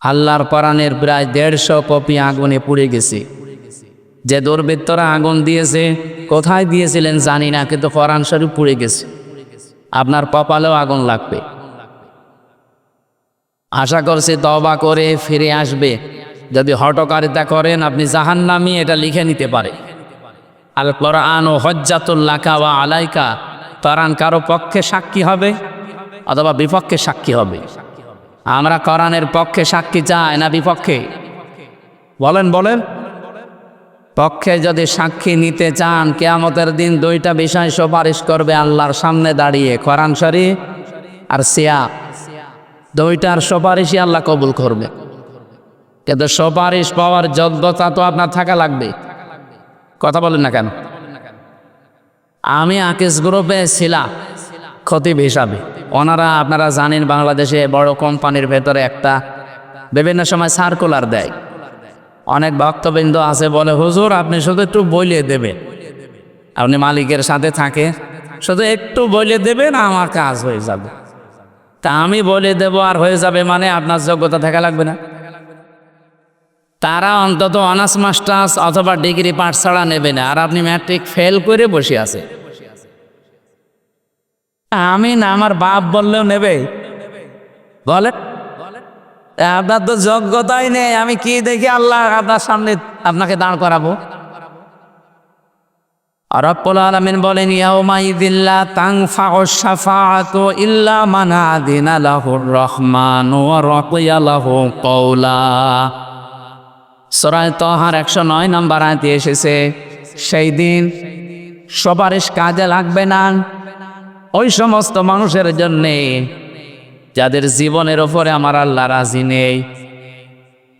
আল্লাহর কোরআনের প্রায় 150 কপি আগুনে পুড়ে গেছে। যে দুর্বৃত্তরা আগুন দিয়েছে, কোথায় দিয়েছিলেন জানি না, কিন্তু কোরআন শরীফ পুড়ে গেছে। আপনার কপালেও আগুন লাগবে। আশা করছি তওবা করে ফিরে আসবে। যদি হঠকারিতা করেন আপনি জাহান্নামী, এটা লিখে নিতে পারে। আল কোরআন ও হজ্জাতুল লাকা ওয়া আলাইকা, কোরআন কারো পক্ষে সাক্ষী হবে অথবা বিপক্ষে সাক্ষী হবে। আমরা কোরআনের পক্ষে সাক্ষী চাই না বিপক্ষে? বলেন বলেন। পক্ষে যদি সাক্ষী নিতে চান, কিয়ামতের দিন 2টা বিষয় সুপারিশ করবে আল্লাহর সামনে দাঁড়িয়ে, কোরআন শরীফ আর সিয়াম। 2টার সুপারিশই আল্লাহ কবুল করবে। কিন্তু সুপারিশ পাওয়ার যোগ্যতা তো আপনার থাকা লাগবে। কথা বলেন না কেন? আমি আকিস গ্রুপে ছিলাম খতিব হিসাবে। ওনারা, আপনারা জানেন, বাংলাদেশে বড় কোম্পানির ভেতরে একটা বিভিন্ন সময় সার্কুলার দেয়। অনেক ভক্তবৃন্দ আছে বলে, হুজুর আপনি শুধু একটু বলিয়ে দেবেন। আপনি মালিকের সাথে থাকে, শুধু একটু বলিয়ে দেবেন, আমার কাজ হয়ে যাবে। তা আমি বলে দেব আর হয়ে যাবে মানে আপনার যোগ্যতা থাকা লাগবে না? তারা অন্তত অনার্স মাস্টার্স অথবা ডিগ্রি পাস ছাড়া নেবে না, আর আপনি ম্যাট্রিক ফেল করে বসে আছে। আমি না, আমার বাপ বললেও নেবে? বলে আপনার তো যোগ্যতাই নেই, আমি কি দেখি আল্লাহ আপনার সামনে আপনাকে দাঁড় করাবো? রব্বুল আলামিন বলেন, ইয়াউমাইযিল লা তানফাউ শাফাআতু ইল্লা মান আযিনা লাহুর রহমানু ওয়া রাদিয়া লাহু কওলা। সূরা তাহার 109 নম্বর আয়াতে এসেছে, সেই দিন সুপারিশ কাজে লাগবে না ওই সমস্ত মানুষের জন্যে যাদের জীবনের ওপরে আমার আল্লাহ রাজি নেই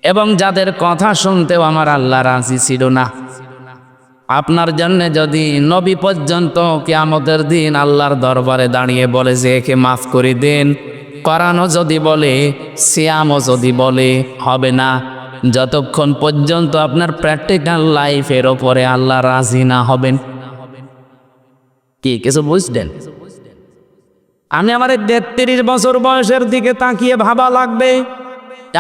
এবং যাদের কথা শুনতেও আমার আল্লাহ রাজি ছিল না। আপনার জন্য যদি নবী পর্যন্ত কিয়ামতের দিন আল্লাহর দরবারে দাঁড়িয়ে বলে যে একে মাফ করে দেন, কোরআনও যদি বলে, সিয়ামও যদি বলে, হবে না যতক্ষণ পর্যন্ত আপনার প্র্যাকটিক্যাল লাইফের ওপরে আল্লাহ রাজি না হবেন। কি কিছু বুঝলেন? আমি আমার 33 বছর বয়সের দিকে তাকিয়ে ভাবা লাগবে,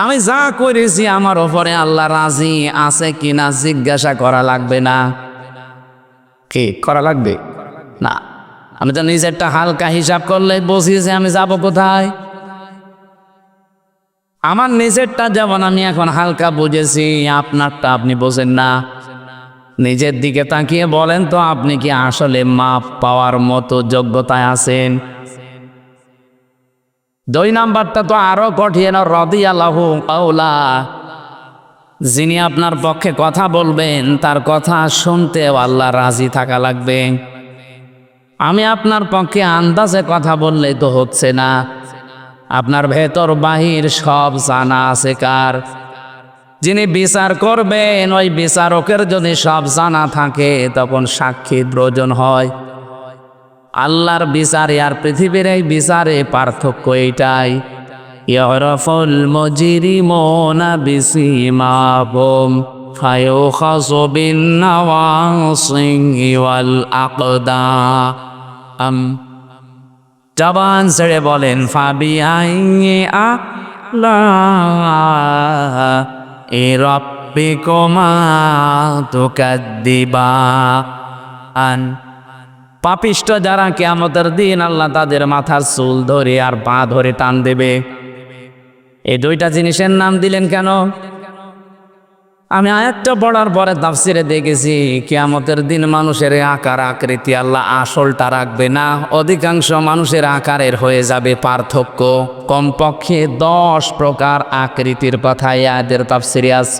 আমি যা করেছি আমার ওপরে আল্লাহ রাজি আছে কিনা জিজ্ঞাসা করা লাগবে না। কি করা লাগবে না? আমি তো নিজেরটা হালকা হিসাব করলে বুঝিয়েছি আমি যাব কোথায়। আমার নিজেরটা যেমন আমি এখন হালকা বুঝেছি, আপনারটা আপনি বোঝেন না। নিজের দিকে তাকিয়ে বলেন তো, আপনি কি আসলে মাপ পাওয়ার মতো যোগ্যতায় আছেন? 2 নাম্বারটা তো আরো কঠিন, রাদিয়াল্লাহু কওলা। যিনি আপনার পক্ষে কথা বলবেন তার কথা শুনতেও আল্লাহ রাজি থাকা লাগবে। আমি আপনার পক্ষে আন্দাজে কথা বললে তো হচ্ছে না। আপনার ভেতর বাহির সব জানা আছে কার? যিনি বিচার করবেন ওই বিচারকের যদি সব জানা থাকে তখন সাক্ষীর প্রয়োজন হয়। আল্লাহর বিচারে আর পৃথিবীর এই বিচারে পার্থক্য এইটাই, ইয়ারাফুল মুজরিমুনা বিসিমাহুম ফায়ুখাযু বিন-নাওয়াসি ওয়াল আকদাম। জবান ছেড়ে বলেন, ফাবিআইয়ি আলা'i রাব্বিকুমা তুকাদ্দিবান। পাপিষ্ঠ যারা, কিয়ামতের দিন আল্লাহ তাদের মাথার চুল ধরে আর পা ধরে টান দেবে। এই 2টা জিনিসের নাম দিলেন কেন? আমি আয়াতটা পড়ার পরে তাফসিরে দেখেছি, কিয়ামতের দিন মানুষের আকার আকৃতি আল্লাহ আসলটা রাখবে না, অধিকাংশ মানুষের আকারের হয়ে যাবে পার্থক্য। কমপক্ষে 10 প্রকার আকৃতির কথা এই আয়াতের তাফসিরে আছে।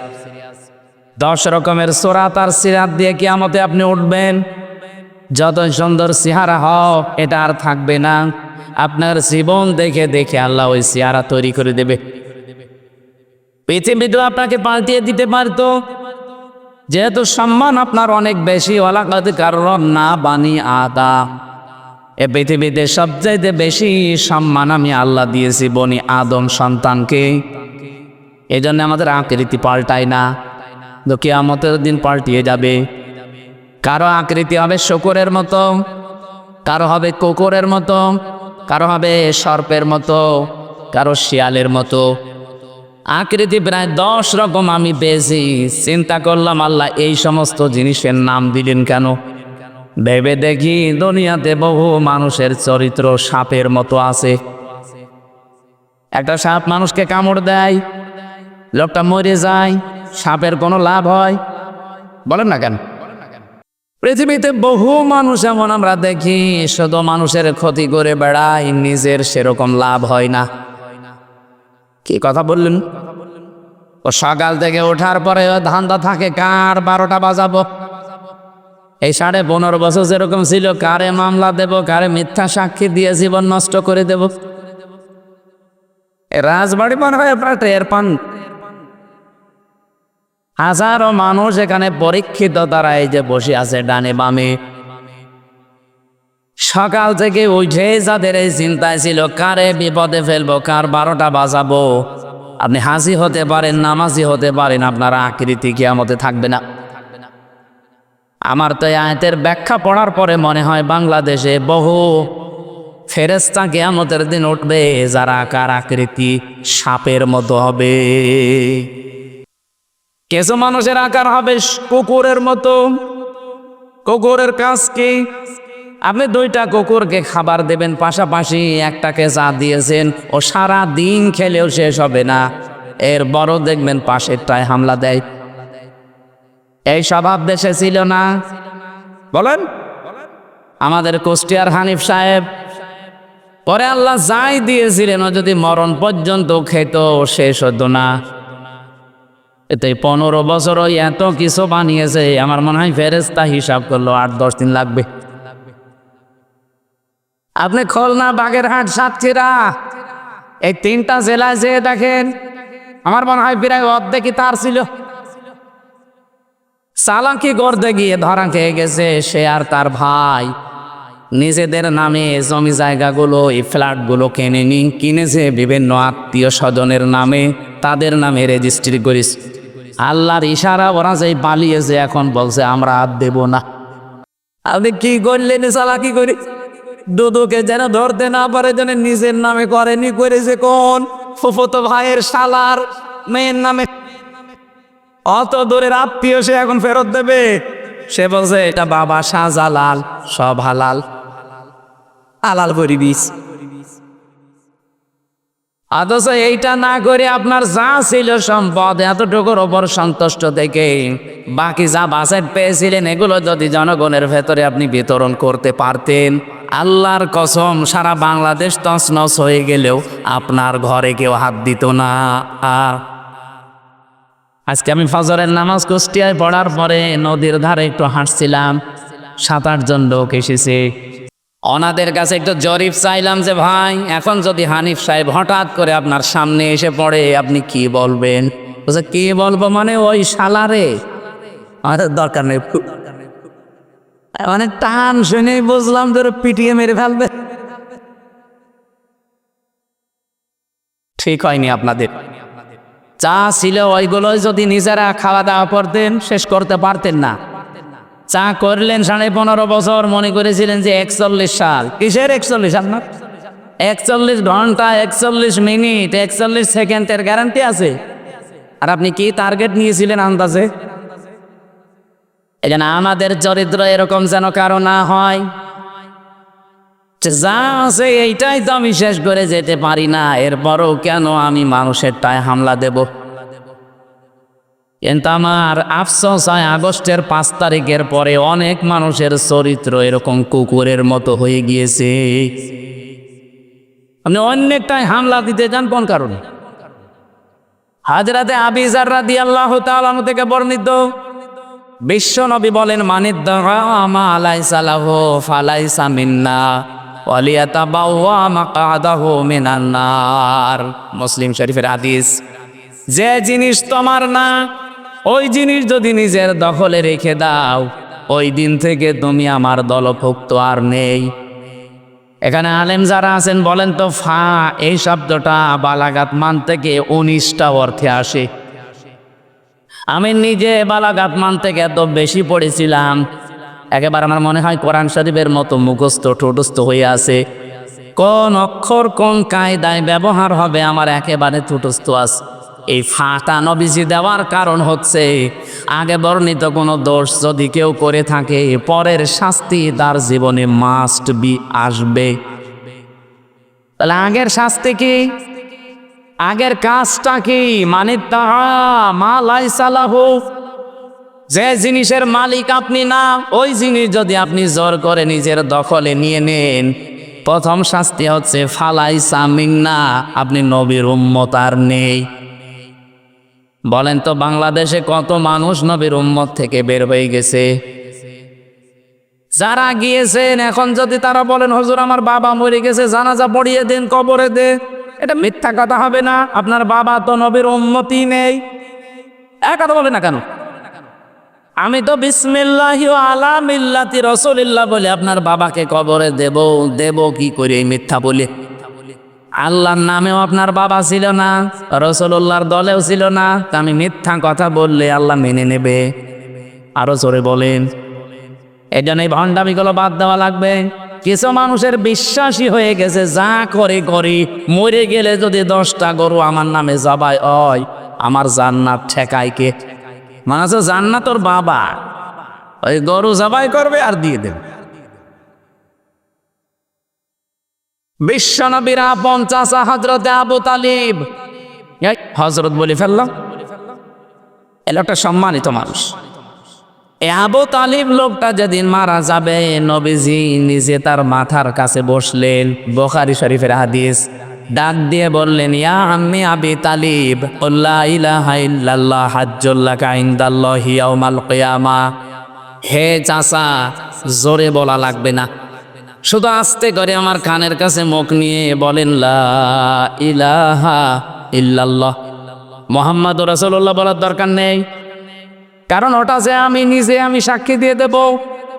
10 রকমের সূরাত আর সিরাত দিয়ে কিয়ামতে আপনি উঠবেন। যত সুন্দর চেহারা হোক, এটা আর থাকবে না। আপনার জীবন দেখে দেখে আল্লাহ ওই চেহারা তৈরি করে দেবে। পৃথিবীতে আপনাকে পাল্টিয়ে দিতে পারতো, যেহেতু সম্মান আপনার অনেক বেশি। ওয়ালাকাদ কাররামনা বানি আদম, এ পৃথিবীতে সবচাইতে বেশি সম্মান আমি আল্লাহ দিয়েছি বনি আদম সন্তানকে। এই জন্য আমাদের আকৃতি পাল্টায় না, তো কিয়ামতের দিন পাল্টিয়ে যাবে। কারো আকৃতি হবে শূকরের মতো, কারো হবে কুকুরের মতো, কারো হবে সর্পের মতো, কারো শিয়ালের মতো। আকৃতি প্রায় 10 রকম আমি পেয়েছি। চিন্তা করলাম আল্লাহ এই সমস্ত জিনিসের নাম দিলেন কেন? ভেবে দেখি দুনিয়াতে বহু মানুষের চরিত্র সাপের মতো আছে। একটা সাপ মানুষকে কামড় দেয়, লোকটা মরে যায়, সাপের কোনো লাভ হয়? বলেন না কেন? পৃথিবীতে বহু মানুষ এমন আমরা দেখি শুধু মানুষের ক্ষতি করে বেড়ায়, নিজের সেরকম লাভ হয় না। কি কথা বললেন? ও সকাল থেকে ওঠার পরে ধান্দা থাকে কার 12টা বাজাবো। এই 15.5 বছর যেরকম ছিল, কারে মামলা দেব, কারে মিথ্যা সাক্ষী দিয়ে জীবন নষ্ট করে দেব। রাজবাড়ি মনে হয় আপনার টের পান। হাজারো মানুষ এখানে পরীক্ষিত দ্বারা এই যে বসে আছে ডানে বামে, সকাল থেকে উঠে যাদের এই চিন্তায় ছিল কারে বিপদে ফেলবো, কার 12টা বাজাবো। আপনি হাজি হতে পারেন, নামাজি হতে পারেন, আপনার আকৃতি কিয়ামতে থাকবে না। আমার তো এই আয়াতের ব্যাখ্যা পড়ার পরে মনে হয় বাংলাদেশে বহু ফেরেশতা কিয়ামতের দিন উঠবে যারা কার আকৃতি সাপের মতো হবে। কিছু মানুষের আকার হবে কুকুরের মতো। কুকুরের কাজ কি? আপনি 2টা কুকুরকে খাবার দেবেন পাশাপাশি, একটাকে যা দিয়েছেন ও সারা দিন খেলেও শেষ হবে না, এর বড় দেখবেন পাশেরটায় হামলা দেয়। এই স্বভাব দেশে ছিল না? বলেন। আমাদের কুষ্টিয়ার হানিফ সাহেব, পরে আল্লাহ যাই দিয়েছিলেন ও যদি মরণ পর্যন্ত খেত শেষ হতো না। এতে 15 বছর ওই এত কিছু বানিয়েছে, আমার মনে হয় ফেরেশতা হিসাব করলো 8-10 দিন লাগবে। আপনি খুলনা, বাগেরহাট, সাতক্ষীরা এই 3টা জেলায় যেয়ে দেখেন, আমার মনে হয় প্রায় অর্ধেকই তার ছিল। চালাকি করতে গিয়ে ধরা খেয়ে গেছে সে আর তার ভাই। নিজেদের নামে জমি জায়গাগুলো, এই ফ্ল্যাটগুলো কিনেছে বিভিন্ন আত্মীয় স্বজনের নামে, তাদের নামে রেজিস্ট্রি করিস। আল্লাহর ইশারা ওরা যে পালিয়েছে, এখন বলছে আমরা আর দেব না। আপনি কি করলেন? চালাকি করি দুদুকে যেন ধরতে না পারে যেন নিজের নামে করেনি, করেছে কোন ফুফুতো ভাইয়ের শালার মেয়ের নামে। অত দূরের আত্মীয় সে এখন ফেরত দেবে। সে বলছে এটা বাবা শাহজালাল, সব হালাল, হালাল পরিবিস। অথচ এইটা না করে আপনার যা ছিল সম্পদ এতটুকুর ওপর সন্তুষ্ট থেকে বাকি যা বাজেট পেয়েছিলেন এগুলো যদি জনগণের ভেতরে আপনি বিতরণ করতে পারতেন, আল্লাহর কসম সারা বাংলাদেশ তছনছ হয়ে গেলেও আপনার ঘরে কেউ হাত দিত না। আজকে আমি ফজরের নামাজ কুষ্টিয়ায় পড়ার পরে নদীর ধারে একটু হাঁটছিলাম, 7-8 জন লোক এসেছে। ওনাদের কাছে একটু জরিপ চাইলাম যে ভাই, এখন যদি হানিফ সাহেব হঠাৎ করে আপনার সামনে এসে পড়ে আপনি কি বলবেন? বলছে কি বলবো মানে ওই শালারে, আমাদের দরকার নেই। মানে টান শুনেই বুঝলাম যে পিটিয়ে মেরে ফেলবে। ঠিক হয়নি আপনাদের। চা ছিল ওইগুলোই যদি নিজেরা খাওয়া দাওয়া করতেন শেষ করতে পারতেন না। চা করলেন 15.5 বছর, মনে করেছিলেন যে 41 সাল। কিসের 41? আপনার 41 ঘন্টা, 41 মিনিট, 41 সেকেন্ডের গ্যারান্টি আছে। আর আপনি কি টার্গেট নিয়েছিলেন আন্দাজে? এই জন্য আমাদের চরিত্র এরকম যেন কারো না হয়। যা আছে এইটাই তো আমি শেষ করে যেতে পারি না, এরপরও কেন আমি মানুষের টায় হামলা দেব? কিন্তু আমার আফসোস হয় আগস্টের 5 তারিখের পরে অনেক মানুষের চরিত্র এরকম কুকুরের মতো হয়ে গিয়েছে। আপনি অনেকটাই হামলা দিতে যান কোন কারণে? হযরতে আবু যর রাদিয়াল্লাহু তাআলা থেকে বর্ণিত, বিশ্ব নবী বলেন মানিদ্দাআ মা লাইসা লাহু ফালাইসা মিন্না ওয়ালিয়াতাবাওয়া মাকআদাহু মিনান নার। মুসলিম শরীফের হাদিস। যে জিনিস তোমার না ওই জিনিস যদি নিজের দখলে রেখে দাও, ওই দিন থেকে তুমি আমার দলভুক্ত আর নেই। এখানে আলেম যারা আছেন বলেন তো, ফা এই শব্দটা বালাগাত মান থেকে 19টা অর্থে আসে। আমি নিজে বালাগাত মান থেকে এত বেশি পড়েছিলাম, একেবারে আমার মনে হয় কোরআন শরীফের মতো মুখস্থ ঠোঁটস্থ হয়ে আছে। কোন অক্ষর কোন কায়দায় ব্যবহার হবে আমার একেবারে ঠোঁটস্থ আছে। এই ফাটা নবীজি দেওয়ার কারণ হচ্ছে আগে বর্ণিত কোনো দোষ যদি কেউ করে থাকে পরের শাস্তি তার জীবনে মাস্ট বি আসবে। তাহলে আগের শাস্তি কি, আগের কাজটা কি? মানে তাহা মা লাইসা লাহু, যে জিনিসের মালিক আপনি না, ওই জিনিস যদি আপনি জোর করে নিজের দখলে নিয়ে নেন, প্রথম শাস্তি হচ্ছে ফালাইসা মিন্না, আপনি নবীর উম্মত আর নেই। বলেন তো বাংলাদেশে কত মানুষ নবীর উম্মত থেকে বের হয়ে গেছে? যারা গিয়েছেন এখন যদি তারা বলেন হুজুর আমার বাবা মরে গেছে, জানাজা পড়িয়ে দেন, কবরে দে, এটা মিথ্যা কথা হবে না? আপনার বাবা তো নবীর উম্মতই নেই, এক কথা বলে না কেন? আমি তো বিসমিল্লাহি ওয়া আলা মিল্লাতি রাসূলিল্লাহ বলে আপনার বাবাকে কবরে দেব কি করে এই মিথ্যা বলে? আল্লাহর নামেও আপনার বাবা ছিল না, রাসূলুল্লাহর দলেও ছিল না, তা আমি মিথ্যা কথা বললে আল্লাহ মেনে নেবে? আরো জোরে বলেন। এই জন্য এই ভণ্ডামিগুলো বাদ দেওয়া লাগবে। কিছু মানুষের বিশ্বাসী হয়ে গেছে যা করে করি, মরে গেলে যদি 10টা গরু আমার নামে জবাই হয় আমার জান্নাত ঠেকায় কে? মানে হচ্ছে জান্নাত ওর বাবা, ওই গরু জবাই করবে আর দিয়ে দেবে। বিশ্বনবীর আপন চাচা হযরতে আবু তালিব, হযরত বলে ফেললাম, এর একটা সম্মানিত মানুষ। আবু তালিব লোকটা যেদিন মারা যাবে নবীজি নিজে তার মাথার কাছে বসলেন, বুখারী শরীফের হাদিস, ডাক দিয়ে বললেন ইয়া আম্মি আবি তালিব লা ইলাহা ইল্লাল্লাহ হাজ্জুল লাকা ইনদাল্লাহি ইয়াউমাল কিয়ামা। হে চাচা, জোরে বলা লাগবে না, শুধু আস্তে করে আমার কানের কাছে মুখ নিয়ে বলেন লা ইলাহা ইল্লাল্লাহ, মুহাম্মাদুর রাসূলুল্লাহ বলার দরকার নেই, কারণ ওটা যে আমি নিজে আমি সাক্ষী দিয়ে দেব।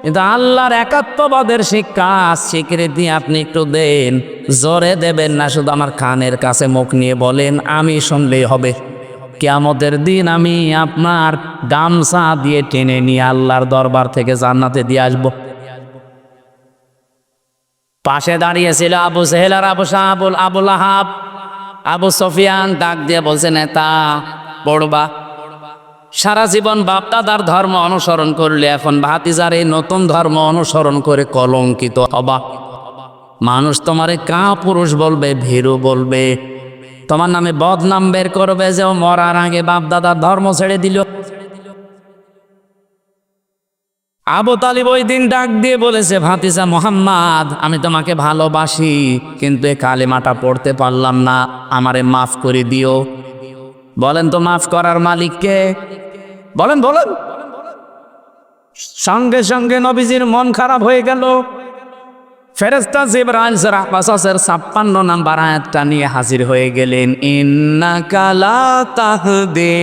কিন্তু আল্লাহর একাত্মবাদের শিক্ষা স্বীকৃতি আপনি একটু দেন, জোরে দেবেন না, শুধু আমার কানের কাছে মুখ নিয়ে বলেন, আমি শুনলেই হবে। কিয়ামতের দিন আমি আপনার গামছা দিয়ে টেনে নিয়ে আল্লাহর দরবার থেকে জান্নাতে দিয়ে আসবো। পাশে দাঁড়িয়েছিল আবু জেহেল আর আবু সাহাবুল আবু লাহাব, আবু সুফিয়ান ডাক দিয়ে বলছে নেতা পড়বা, সারা জীবন বাপ দাদার ধর্ম অনুসরণ করলে এখন ভাতিজার এই নতুন ধর্ম অনুসরণ করে কলঙ্কিত হবা। মানুষ তোমারে কা পুরুষ বলবে, ভীরু বলবে, তোমার নামে বদনাম বের করবে যে ও মরার আগে বাপ দাদার ধর্ম ছেড়ে দিল। আবু তালিব ওই দিন ডাক দিয়ে বলেছে ভাতিজা মুহাম্মদ, আমি তোমাকে ভালোবাসি কিন্তু এই কালেমাটা পড়তে পারলাম না, আমারে মাফ করে দিও। বলেন তো মাফ করার মালিক কে? বলেন বলেন। সঙ্গে সঙ্গে নবীজির মন খারাপ হয়ে গেল। ফেরেশতা জিবরাইল সূরা কাসাসের 56 নম্বর আয়াতটা নিয়ে হাজির হয়ে গেলেন। ইন্নাকা লা তাহদি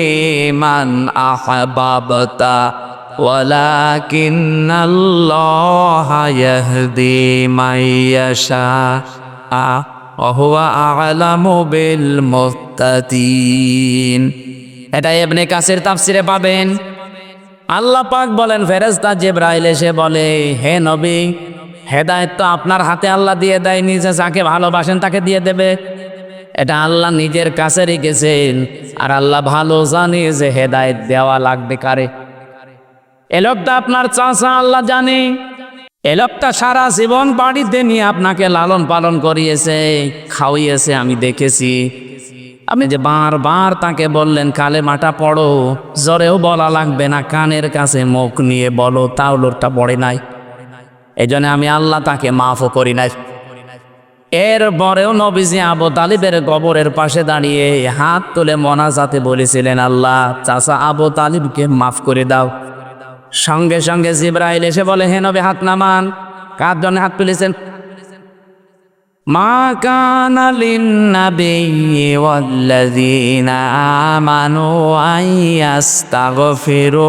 মান আহবাবতা ওয়ালাকিন্নাল্লাহা ইয়াহদি মান ইয়াশা ওয়া হুয়া আ'লামু বিল মুহতাদিন। এটা ইবনে কাসির তাফসিরে পাবেন। আল্লাহ পাক বলেন ফেরেশতা জিবরাইল এসে বলে, হে নবী, হেদায়েত তো আপনার হাতে আল্লাহ দিয়ে দেয়, নিজে যাকে ভালোবাসেন তাকে দিয়ে দেবে। এটা আল্লাহ নিজের কাছে রেখেছেন, আর আল্লাহ ভালো জানে যে হেদায়েত দেওয়া লাগবে কারে। এ লোকটা আপনার চাচা, আল্লাহ জানে। এ লোকটা সারা জীবন বাড়িতে নিয়ে আপনাকে লালন পালন করিয়েছে, খাওয়িয়েছে, আমি দেখেছি। আপনি যে বারবার তাকে বললেন কালেমাটা পড়ো, জোরেও বলা লাগবে না, কানের কাছে মুখ নিয়ে বলো, তাও লোকটা পড়ে নাই। এই জন্য আমি আল্লাহ তাকে মাফও করি নাই। এরপরেও নবীজি আবু তালিবের কবরের পাশে দাঁড়িয়ে হাত তুলে মোনাজাতে বলেছিলেন, আল্লাহ চাচা আবু তালিবকে মাফ করে দাও। সঙ্গে সঙ্গে জিবরাইল এসে বলে, হে নবী হাত নামান। কার জন্য হাত তুলেছেন? মা কানা লিন-নাবিয়্যি ওয়াল্লাযীনা আমানু আইয়াস্তাগফিরু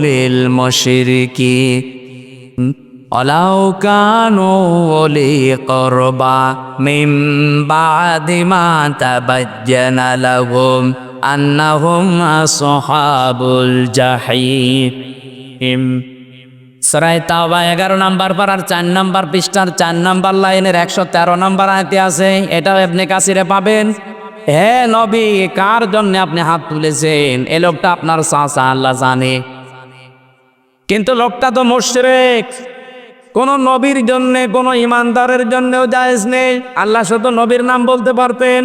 লিল মুশরিকিন ওয়ালাউ কানু উলি কুরবা মিন বা'দি মা তাবায়্যানা লাহুম আন্নাহুম আসহাবুল জাহিম। সূরা তাওবা 11 নম্বর পারার 4 নম্বর পৃষ্ঠার 4 নম্বর লাইনের 113 নম্বর আয়াতে আছে। এটাও ইবনে কাসিরে পাবেন। হে নবী, কার জন্য আপনি হাত তুলেছেন? এ লোকটা আপনার চাচা, আল্লাহ জানে। কিন্তু লোকটা তো মুশরিক। কোন নবীর জন্য, কোন ইমানদারের জন্যও জায়েজ নেই। আল্লাহ শুধু নবীর নাম বলতে পারতেন,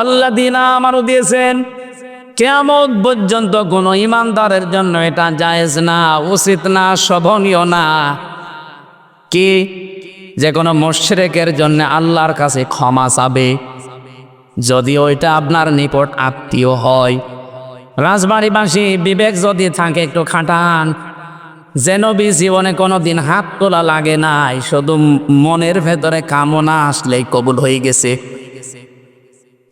আল্লাযীনা আমানু দিয়েছেন। কিয়ামত পর্যন্ত কোন ইমানদারের জন্য এটা জায়েজ না, উচিত না, শোভনীয় না কি যে কোনো মুশরিকের জন্য আল্লাহর কাছে ক্ষমা চাবে, যদি ওইটা আপনার নিকট আত্মীয় হয়। রাজবাড়িবাসী বিবেক যদি থাকে একটু খাটান, যে নবী জীবনে কোনোদিন হাত তোলা লাগে নাই, শুধু মনের ভেতরে কামনা আসলেই কবুল হয়ে গেছে,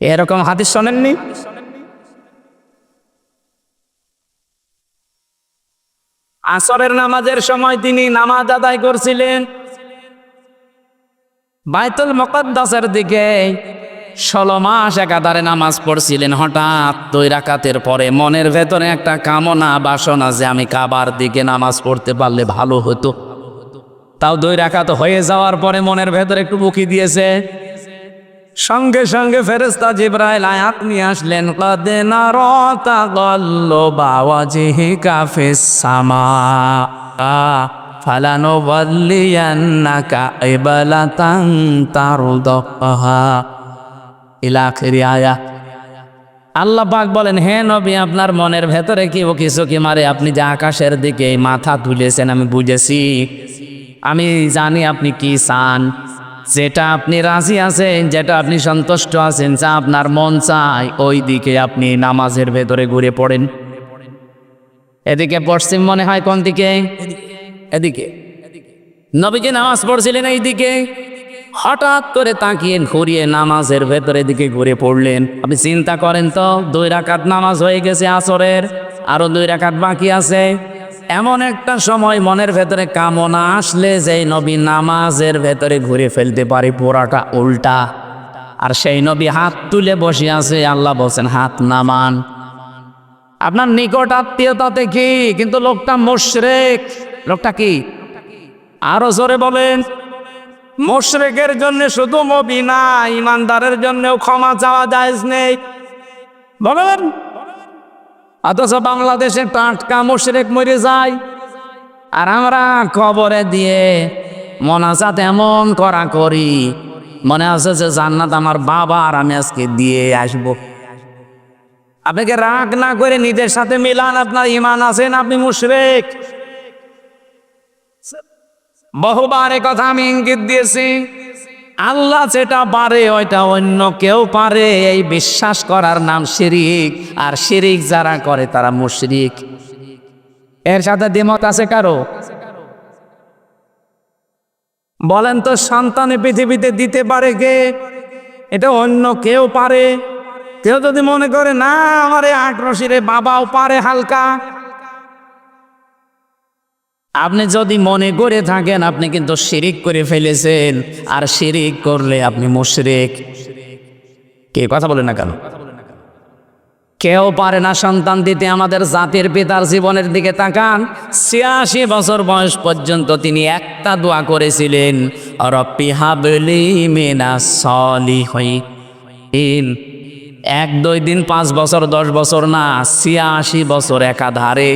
এরকম হাদিস শোনেননি? আসরের নামাজের সময় তিনি নামাজ আদায় করছিলেন বাইতুল মুকাদ্দাসের দিকে। 16 মাস একাধারে নামাজ পড়ছিলেন। হঠাৎ 2 রাকাতের পরে মনের ভেতরে একটা কামনা, বাসনা যে আমি কাবার দিকে নামাজ পড়তে পারলে ভালো হতো। তাও 2 রাকাত হয়ে যাওয়ার পরে মনের ভেতরে একটু বুকি দিয়েছে। সঙ্গে সঙ্গে ফেরেশতা জিবরাইল আয়াত নিয়ে আসলেন, ক্বাদ নারা তাগাল্লুবা ওয়াজহিকা ফিস সামা ফালানুওয়াল্লিয়ান্নাকা কিবলাতান তারদাহা ইলা আখিরি আয়াত। আল্লাহ পাক বলেন, হে নবী, আপনার মনের ভেতরে কি কিছু কি মারে? আপনি যে আকাশের দিকে মাথা তুলেছেন আমি বুঝেছি, আমি জানি আপনি কি চান। যেটা আপনি রাজি আছেন, যেটা আপনি সন্তুষ্ট আছেন, যা আপনার মন চায় ওই দিকে আপনি নামাজের ভেতরে ঘুরে পড়েন। এদিকে পশ্চিম মনে হয়, কোন দিকে? এদিকে। নবীজি নামাজ পড়ছিলেন এইদিকে, হঠাৎ করে তাকিয়ে ঘুরিয়ে নামাজের ভেতরে দিকে ঘুরে পড়লেন। আপনি চিন্তা করেন তো, 2 রাকাত নামাজ হয়ে গেছে আসরের, আরো 2 রাকাত বাকি আছে। এমন একটা সময় মনের ভেতরে কামনা আসলে যে নবী নামাজের ভেতরে ঘুরে ফেলতে পারে পুরাটা উল্টা, আর সেই নবী হাত তুলে বসে আছে। আল্লাহ বলছেন হাত নামান। আপনার নিকট আত্মীয়তাতে কি, কিন্তু লোকটা মুশরিক। লোকটা কি? আরো জোরে বলেন। মুশরিকের জন্য শুধু নবী না, ইমানদারের জন্যও ক্ষমা চাওয়া জায়েজ নেই। বলেন, অথচ বাংলাদেশে টাটকা মুশরিক মরে যায়, আর আমরা কবরে দিয়ে মোনাজাত এমন করি, মনে আছে যে জান্নাত আমার বাবা আর আমি আজকে দিয়ে আসবো। আপনাকে রাগ না করে নিজের সাথে মিলান, আপনার ঈমান আছেন, আপনি মুশরিক। বহুবার এ কথা আমি ইঙ্গিত দিয়েছি। আল্লাহ যেটা পারে ওইটা অন্য কেউ পারে, এই বিশ্বাস করার নাম শিরিক। আর শিরিক যারা করে তারা মুশরিক। এর সাথে দ্বিমত আছে কারো? বলেন তো, সন্তানে পৃথিবীতে দিতে পারে কে? এটা অন্য কেউ পারে। কেউ যদি মনে করে না আমার 18 বাবাও পারে হালকা, আপনি যদি মনে করে থাকেন আপনি কিন্তু শিরিক করে ফেলেছেন। আর শিরিক করলে আপনি মুশরিক। কে কথা বলেন না কেন? কেউ পারে না সন্তান দিতে। আমাদের জাতির পিতার জীবনের দিকে তাকান। 86 বছর বয়স পর্যন্ত তিনি একটা দোয়া করেছিলেন, রব্বি হাবলি মিনাস সলিহিন। 1 2 দিন 5 বছর 10 বছর না, 86 বছর একাধারে।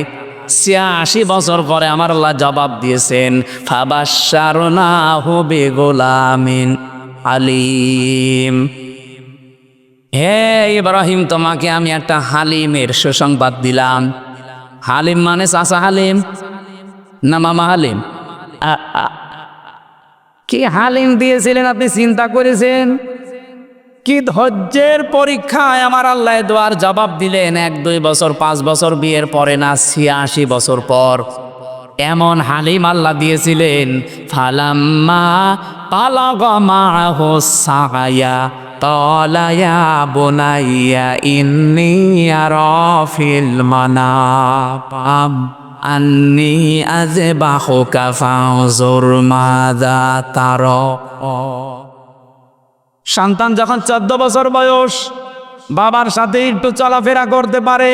86 বছর পরে আমার আল্লাহ জবাব দিয়েছেন, ফাবাশশারনাহু বিগুলামিন আলিম। হে ইব্রাহিম, তোমাকে আমি একটা হালিমের সুসংবাদ দিলাম। হালিম মানে চাচা হালিম না মামা হালিম? কি হালিম দিয়েছিলেন আপনি চিন্তা করেছেন? কি ধৈর্যের পরীক্ষায় আমার আল্লাহ দোয়ার জবাব দিলেন। 1 2 বছর 5 বছর বিয়ের পরে না, 86 বছর পর এমন হালিম আল্লাহ দিয়েছিলেন। ফালাম্মা বালাগা মাআহু সাআয়া ক্বালা ইয়া বুনাইয়া ইন্নী আরা ফিল মানাম আন্নী আযবাহুকা ফানজুর মাযা তারা। সন্তান যখন 14 বছর বয়স, বাবার সাথে একটু চলাফেরা করতে পারে।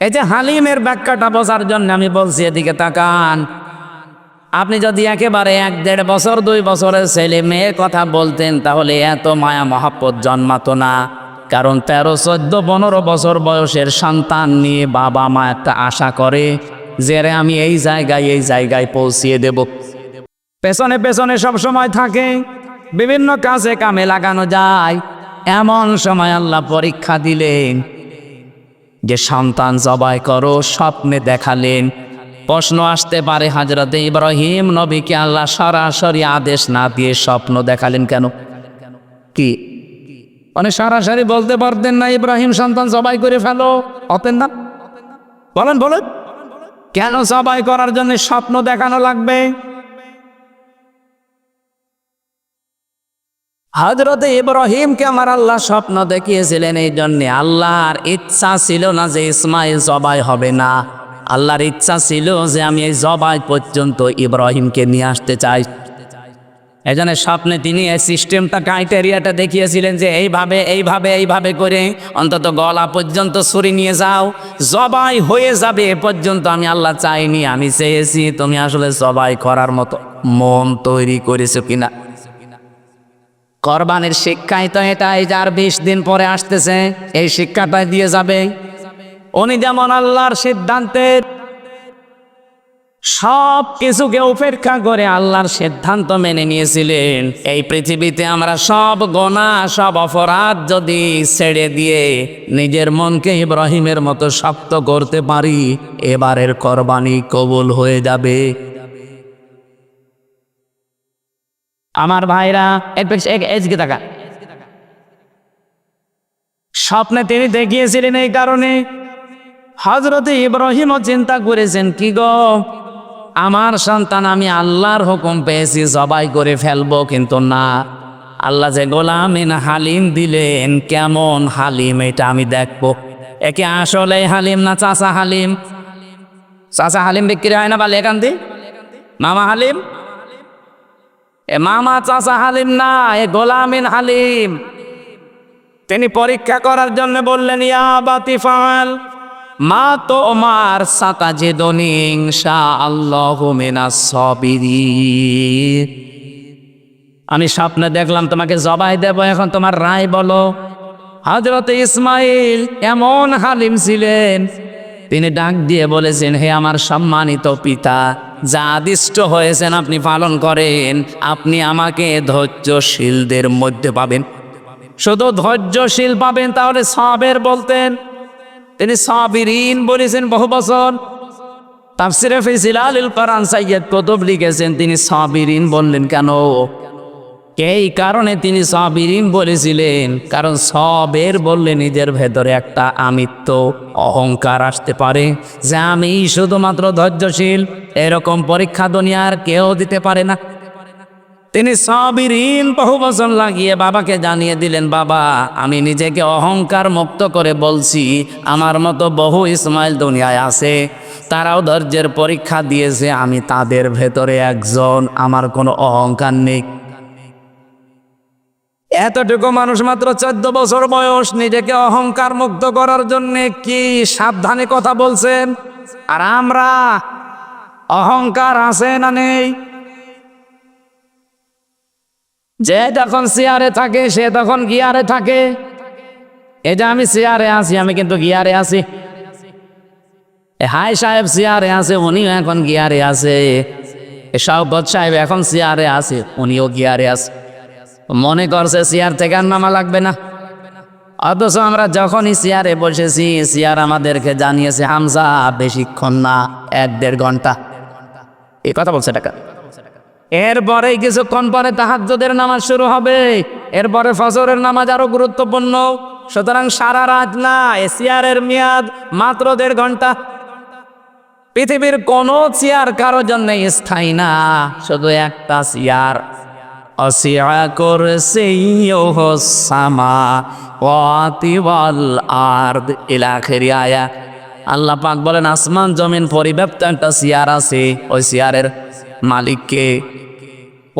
এই যে হালিমের ব্যাখ্যাটা বোঝার জন্য আমি বলছি, এদিকে তাকান। আপনি যদি একেবারে 1 1.5 বছর 2 বছরের ছেলে মেয়ের কথা বলতেন, তাহলে এত মায়া মহাব্বত জন্মাতো না। কারণ 13, 14, 15 বছর বয়সের সন্তান নিয়ে বাবা মা একটা আশা করে যে রে আমি এই জায়গায় পৌঁছিয়ে দেব। পেছনে পেছনে সব সময় থাকে, বিভিন্ন কাজে কামে লাগানো যায়। এমন সময় আল্লাহ পরীক্ষা দিলেন যে সন্তান জবাই করো, স্বপ্নে দেখালেন। প্রশ্ন আসতে পারে হযরত ইব্রাহিম নবীকে আল্লাহ সরাসরি আদেশ না দিয়ে স্বপ্ন দেখালেন কেন? কি মানে সরাসরি বলতে পারতেন না ইব্রাহিম সন্তান জবাই করে ফেলো, হতেন না? বলেন বলেন, কেন জবাই করার জন্য স্বপ্ন দেখানো লাগবে? হযরত ইব্রাহিমকে আমার আল্লাহ স্বপ্ন দেখিয়েছিলেন এই জন্যে, আল্লাহর ইচ্ছা ছিল না যে ইসমাইল জবাই হবে না। আল্লাহর ইচ্ছা ছিল যে আমি এই জবাই পর্যন্ত ইব্রাহিমকে নিয়ে আসতে চাই। এই জন্য স্বপ্নে তিনি এই সিস্টেমটা, ক্রাইটেরিয়াটা দেখিয়েছিলেন যে এইভাবে করে অন্তত গলা পর্যন্ত ছুরি নিয়ে যাও, জবাই হয়ে যাবে এ পর্যন্ত আমি আল্লাহ চাইনি, আমি চেয়েছি তুমি আসলে জবাই করার মতো মন তৈরি করেছো কিনা। কোরবানির শিক্ষাই তো এটাই, যার 20 দিন পরে আসতেছে এই শিক্ষাটাই দিয়ে যাবে। উনি যেমন আল্লাহর সিদ্ধান্তের সব কিছুকে উপেক্ষা করে আল্লাহর সিদ্ধান্ত মেনে নিয়েছিলেন। এই পৃথিবীতে আমরা সব গুনাহ, সব অপরাধ যদি ছেড়ে দিয়ে নিজের মনকে ইব্রাহিমের মতো শক্ত করতে পারি, এবারের কোরবানি কবুল হয়ে যাবে। আমার ভাইরা এদিকে তাকা, স্বপ্নে তিনি দেখিয়েছিলেন এই কারণে হযরত ইব্রাহিমও চিন্তা করেছেন কি গো, আমার সন্তান আমি আল্লাহর হুকুম পেয়েছি জবাই করে ফেলবো, কিন্তু না, আল্লাহ যে গোলামিন হালিম দিলেন, কেমন হালিম এটা আমি দেখবো। একে আসলে হালিম না চাচা হালিম? চাচা হালিম বিক্রি হয় না বা লেখান্তি মামা হালিম? এ মামা চাচা হালিম না, এ গোলামিন হালিম। তিনি পরীক্ষা করার জন্য বললেন ইয়া বাতিফাল মা তো ওমার সাতাজিদুনি ইনশাআল্লাহু মিনাস সাবিরিন। আমি স্বপ্নে দেখলাম তোমাকে জবাই দেব, এখন তোমার রায় বলো। হযরত ইসমাইল এমন হালিম ছিলেন, তিনি ডাক দিয়ে বলেছেন হে আমার সম্মানিত পিতা, যা আদিষ্ট হয়েছেন আপনি পালন করেন, আপনি আমাকে ধৈর্যশীলদের মধ্যে পাবেন। শুধু ধৈর্যশীল পাবেন তাহলে সাবের বলতেন, তিনি সাবিরিন বলেছেন বহু বছর। তাফসিরে ফি জিলালিল কোরআন সাইয়্যিদ কুতুব লিখেছেন তিনি সাবিরিন বললেন কেন? এই কারণে তিনি সাবিরিন বলেছিলেন, কারণ সবের বললে নিজের ভেতরে একটা আমিত্ব, অহংকার আসতে পারে যে আমি শুধুমাত্র ধৈর্যশীল। এরকম পরীক্ষা দুনিয়ার কেউ দিতে পারে না। তিনি সাবিরিন বহু বছর লাগিয়ে বাবাকে জানিয়ে দিলেন, বাবা আমি নিজেকে অহংকার মুক্ত করে বলছি, আমার মতো বহু ইসমাইল দুনিয়ায় আছে, তারাও ধৈর্যের পরীক্ষা দিয়েছে, আমি তাদের ভেতরে একজন, আমার কোনো অহংকার নেই। এতটুকু মানুষ, মাত্র 14 বছর বয়স, নিজেকে অহংকার মুক্ত করার জন্য কি সাবধানে কথা বলছেন। আর আমরা অহংকার আছে না নেই? যে যখন চেয়ারে থাকে সে তখন গিয়ারে থাকে। এই যে আমি চেয়ারে আছি, আমি কিন্তু গিয়ারে আছি। হাই সাহেব চেয়ারে আছে, উনিও এখন গিয়ারে আছে। শওকত সাহেব এখন চেয়ারে আছে, উনিও গিয়ারে আছে। মনে করছে চেয়ার থেকে আর নামা লাগবে না, অথচ আমরা যখনই চেয়ারে বসেছি চেয়ার আমাদেরকে জানিয়েছে হামজা বেশিক্ষণ না, 1-1.5 ঘন্টা। এই কথা বলছে টাকা। এরপরে কিছুক্ষণ পরে তাহাজ্জুদের নামাজ শুরু হবে, এরপরে ফজরের নামাজ আরো গুরুত্বপূর্ণ। সুতরাং সারা রাত না, চেয়ারের মেয়াদ মাত্র 1.5 ঘন্টা। পৃথিবীর কোনো চেয়ার কারো জন্য স্থায়ী না, শুধু একটা চেয়ার। অসিআ কুরসিয়ুহু সামাওয়াতি ওয়াল আরদ ইলা আখির আয়া। আল্লাহ পাক বলেন আসমান জমিন পরিব্যাপ্ত একটা চেয়ার আছে, ওই চেয়ারের মালিককে,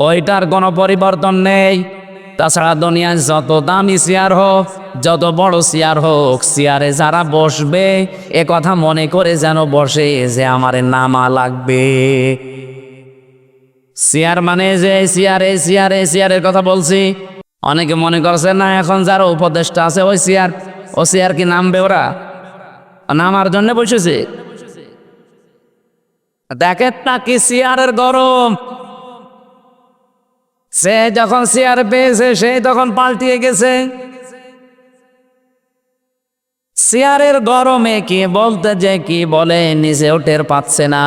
ওইটার কোনো পরিবর্তন নেই। তাছাড়া দুনিয়ায় যত দামি চেয়ার হোক, যত বড় চেয়ার হোক, চেয়ারে যারা বসবে এ কথা মনে করে যেন বসে যে আমারে নামা লাগবে। চেয়ার মানে যে চেয়ারের কথা বলছি, অনেকে মনে করছে না এখন যারা উপদেষ্টা আছে ও চেয়ার কি নামবে ওরা? নামার জন্য বসেছে। দেখেন না কি চেয়ারের গরম। সে যখন চেয়ার পেয়েছে সে তখন পাল্টিয়ে গেছে। চেয়ারের গরমে কি বলতে যে কি বলে নিজেও টের পাচ্ছে না।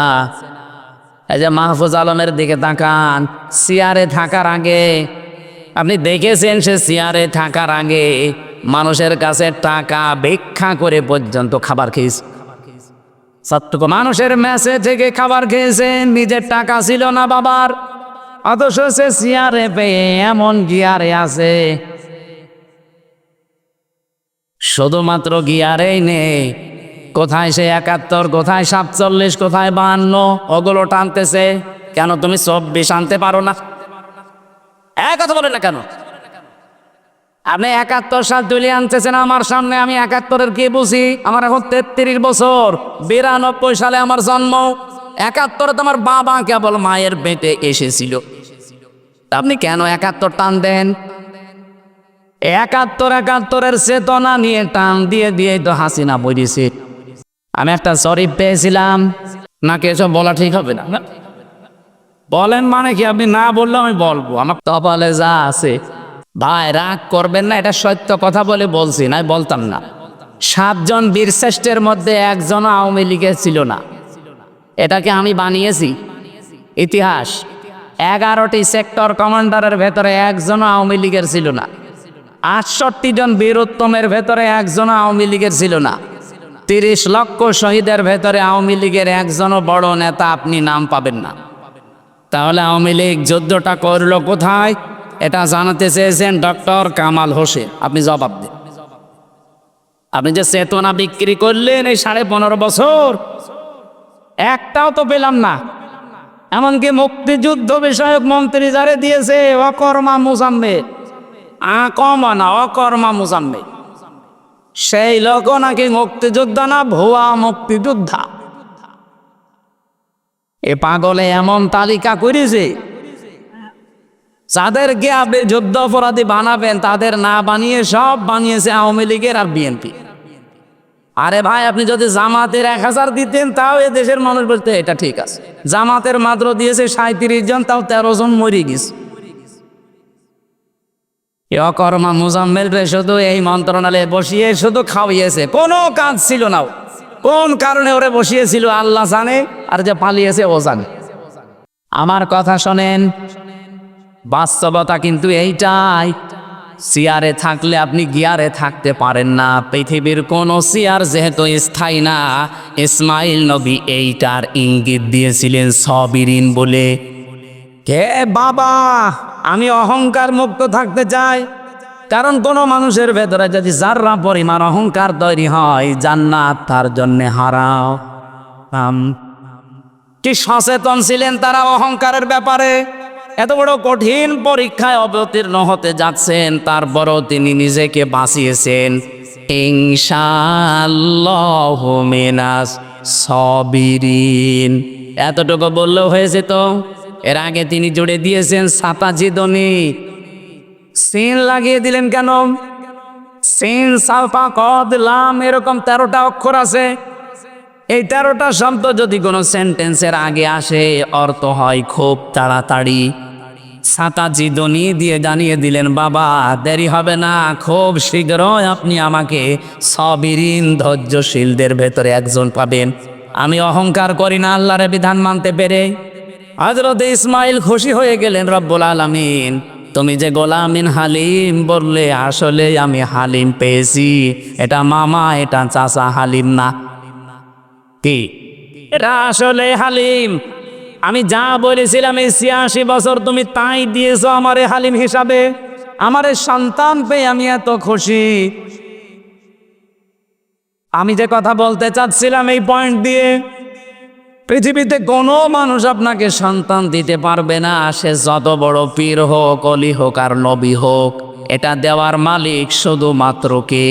এই যে মাহফুজ আলমের দিকে তাকান, চেয়ারে থাকার আগে আপনি দেখেছেন সে চেয়ারে থাকার আগে মানুষের কাছে টাকা ভিক্ষা করে পর্যন্ত খাবার খেয়েছে। সত্যি মানুষের মেসে থেকে খাবার খেয়েছেন, নিজের টাকা ছিল না বাবার, অথচ সে চেয়ারে পেয়ে এমন গিয়ারে আছে। শুধুমাত্র গিয়ারেই নেই, কোথায় সে ৭১, কোথায় ৪৭, কোথায় ৫২, ওগুলো টানতেছে। কেন তুমি ২৪ আনতে পারো না? কথা বলেন না কেন? আপনি ৭১ সাল তুলে আনতেছেন আমার সামনে, আমি ৭১-এর কি বুঝি? আমার এখন ৩৩ বছর, ৯২ সালে আমার জন্ম। ৭১-এ তো আমার বাবা কেবল মায়ের পেটে এসেছিল। আপনি কেন ৭১ টান দেন? ৭১-৭১-এর চেতনা নিয়ে টান দিয়ে দিয়ে তো হাসিনা বলেছে। আমি একটা শরীফ পেয়েছিলাম, নাকি এসব বলা ঠিক হবে না? বলেন মানে কি? আপনি না বললে আমি বলবো, আমার কপালে যা আছে। ভাই রাগ করবেন না, এটা সত্য কথা বলে বলছি, না বলতাম না। ৭ জন বীরশ্রেষ্ঠের মধ্যে একজনও আওয়ামী লীগের ছিল না। এটাকে আমি বানিয়েছি ইতিহাস। ১১টি সেক্টর কমান্ডারের ভেতরে একজনও আওয়ামী লীগের ছিল না। ৬৮ জন বীরোত্তমের ভেতরে একজনও আওয়ামী লীগের ছিল না। ৩০ লক্ষ শহীদের ভেতরে আওয়ামী লীগের একজনও বড় নেতা আপনি নাম পাবেন না। তাহলে আওয়ামী লীগ যুদ্ধটা করলো কোথায়? এটা জানাতে চেয়েছেন ডক্টর কামাল হোসেন। আপনি জবাব দেন। আপনি যে চেতনা বিক্রি করলেন এই ১৫.৫ বছর, একটাও তো পেলাম না। এমনকি মুক্তিযুদ্ধ বিষয়ক মন্ত্রী যারে দিয়েছে অকর্মা মুজাম্মেল, অকর্মা মুজাম্মেল, সেই লোক নাকি মুক্তিযোদ্ধা না, ভুয়া মুক্তিযোদ্ধা। এ পাগলে এমন তালিকা করেছে, যাদেরকে আপনি যুদ্ধ অপরাধী বানাবেন তাদের না বানিয়ে সব বানিয়েছে আওয়ামী লীগের আর বিএনপি। আরে ভাই, আপনি যদি জামাতের ১,০০০ দিতেন তাও এ দেশের মানুষ বলতে এটা ঠিক আছে। জামাতের মাত্র দিয়েছে ৩৭ জন, তাও ১৩ জন মরে গেছে। অকর্মা মুজাম্মেল শুধু এই মন্ত্রণালয়ে বসিয়ে শুধু খাওয়িয়েছে, কোনো কাজ ছিল না। কোন কারণে ওরে বসিয়েছিল আল্লাহ জানে, আর যে পালিয়েছে ও জানে। আমার কথা শোনেন, বাস্তবতা কিন্তু এইটাই। চেয়ারে থাকলে আপনি গিয়ারে থাকতে পারেন না। পৃথিবীর কোন চেয়ার যেহেতু স্থায়ী না, ইসমাইল নবী এইটার ইঙ্গিত দিয়েছিলেন সবিরিন বলে। কে বাবা, আমি অহংকার মুক্ত থাকতে চাই। কারণ কোন মানুষের ভেতরে যদি যাররা পরিমাণ অহংকার তৈরি হয়, জান্নাত তার জন্য হারাম। কি সচেতন ছিলেন তারা অহংকারের ব্যাপারে। এত বড় কঠিন পরীক্ষায় অবতীর্ণ হতে যাচ্ছেন, তারপরও তিনি নিজেকে বাঁচিয়েছেন। ইনশাআল্লাহু মিনাস সাবিরিন, এতটুকু বললেও হয়েছে তো। এর আগে তিনি জুড়ে দিয়েছেন সাতাজিদনি, সিন লাগিয়ে দিলেন কেন? সিন সাফা কদ লাম এরকম ১৩টা অক্ষর আছে। এই ১৩টা শব্দ যদি কোনো সেন্টেন্সের আগে আসে, অর্থ হয় খুব তাড়াতাড়ি। সাতাজিদনি দিয়ে জানিয়ে দিলেন, বাবা দেরি হবে না, খুব শীঘ্রই আপনি আমাকে সাবিরিন ধৈর্যশীলদের ভেতরে একজন পাবেন। আমি অহংকার করি না আল্লাহর বিধান মানতে পেরে। হযরত ইসমাইল খুশি হয়ে গেলেন, রব্বুল আলামিন তুমি যে গোলামিন হালিম বললে, আসলে আমি হালিম পেয়েছি। এটা মামা, এটা চাচা হালিম না। কি এটা আসলে হালিম। আমি যা বলেছিলাম এই ৮৬ বছর তুমি তাই দিয়েছো আমারে হালিম হিসাবে। আমারে সন্তান পেয়ে আমি এত খুশি। আমি যে কথা বলতে চাচ্ছিলাম এই পয়েন্ট দিয়ে, পৃথিবীতে কোনো মানুষ আপনাকে সন্তান দিতে পারবে না, সে যত বড় পীর হোক, অলি হোক আর নবী হোক। এটা দেওয়ার মালিক শুধুমাত্র কে?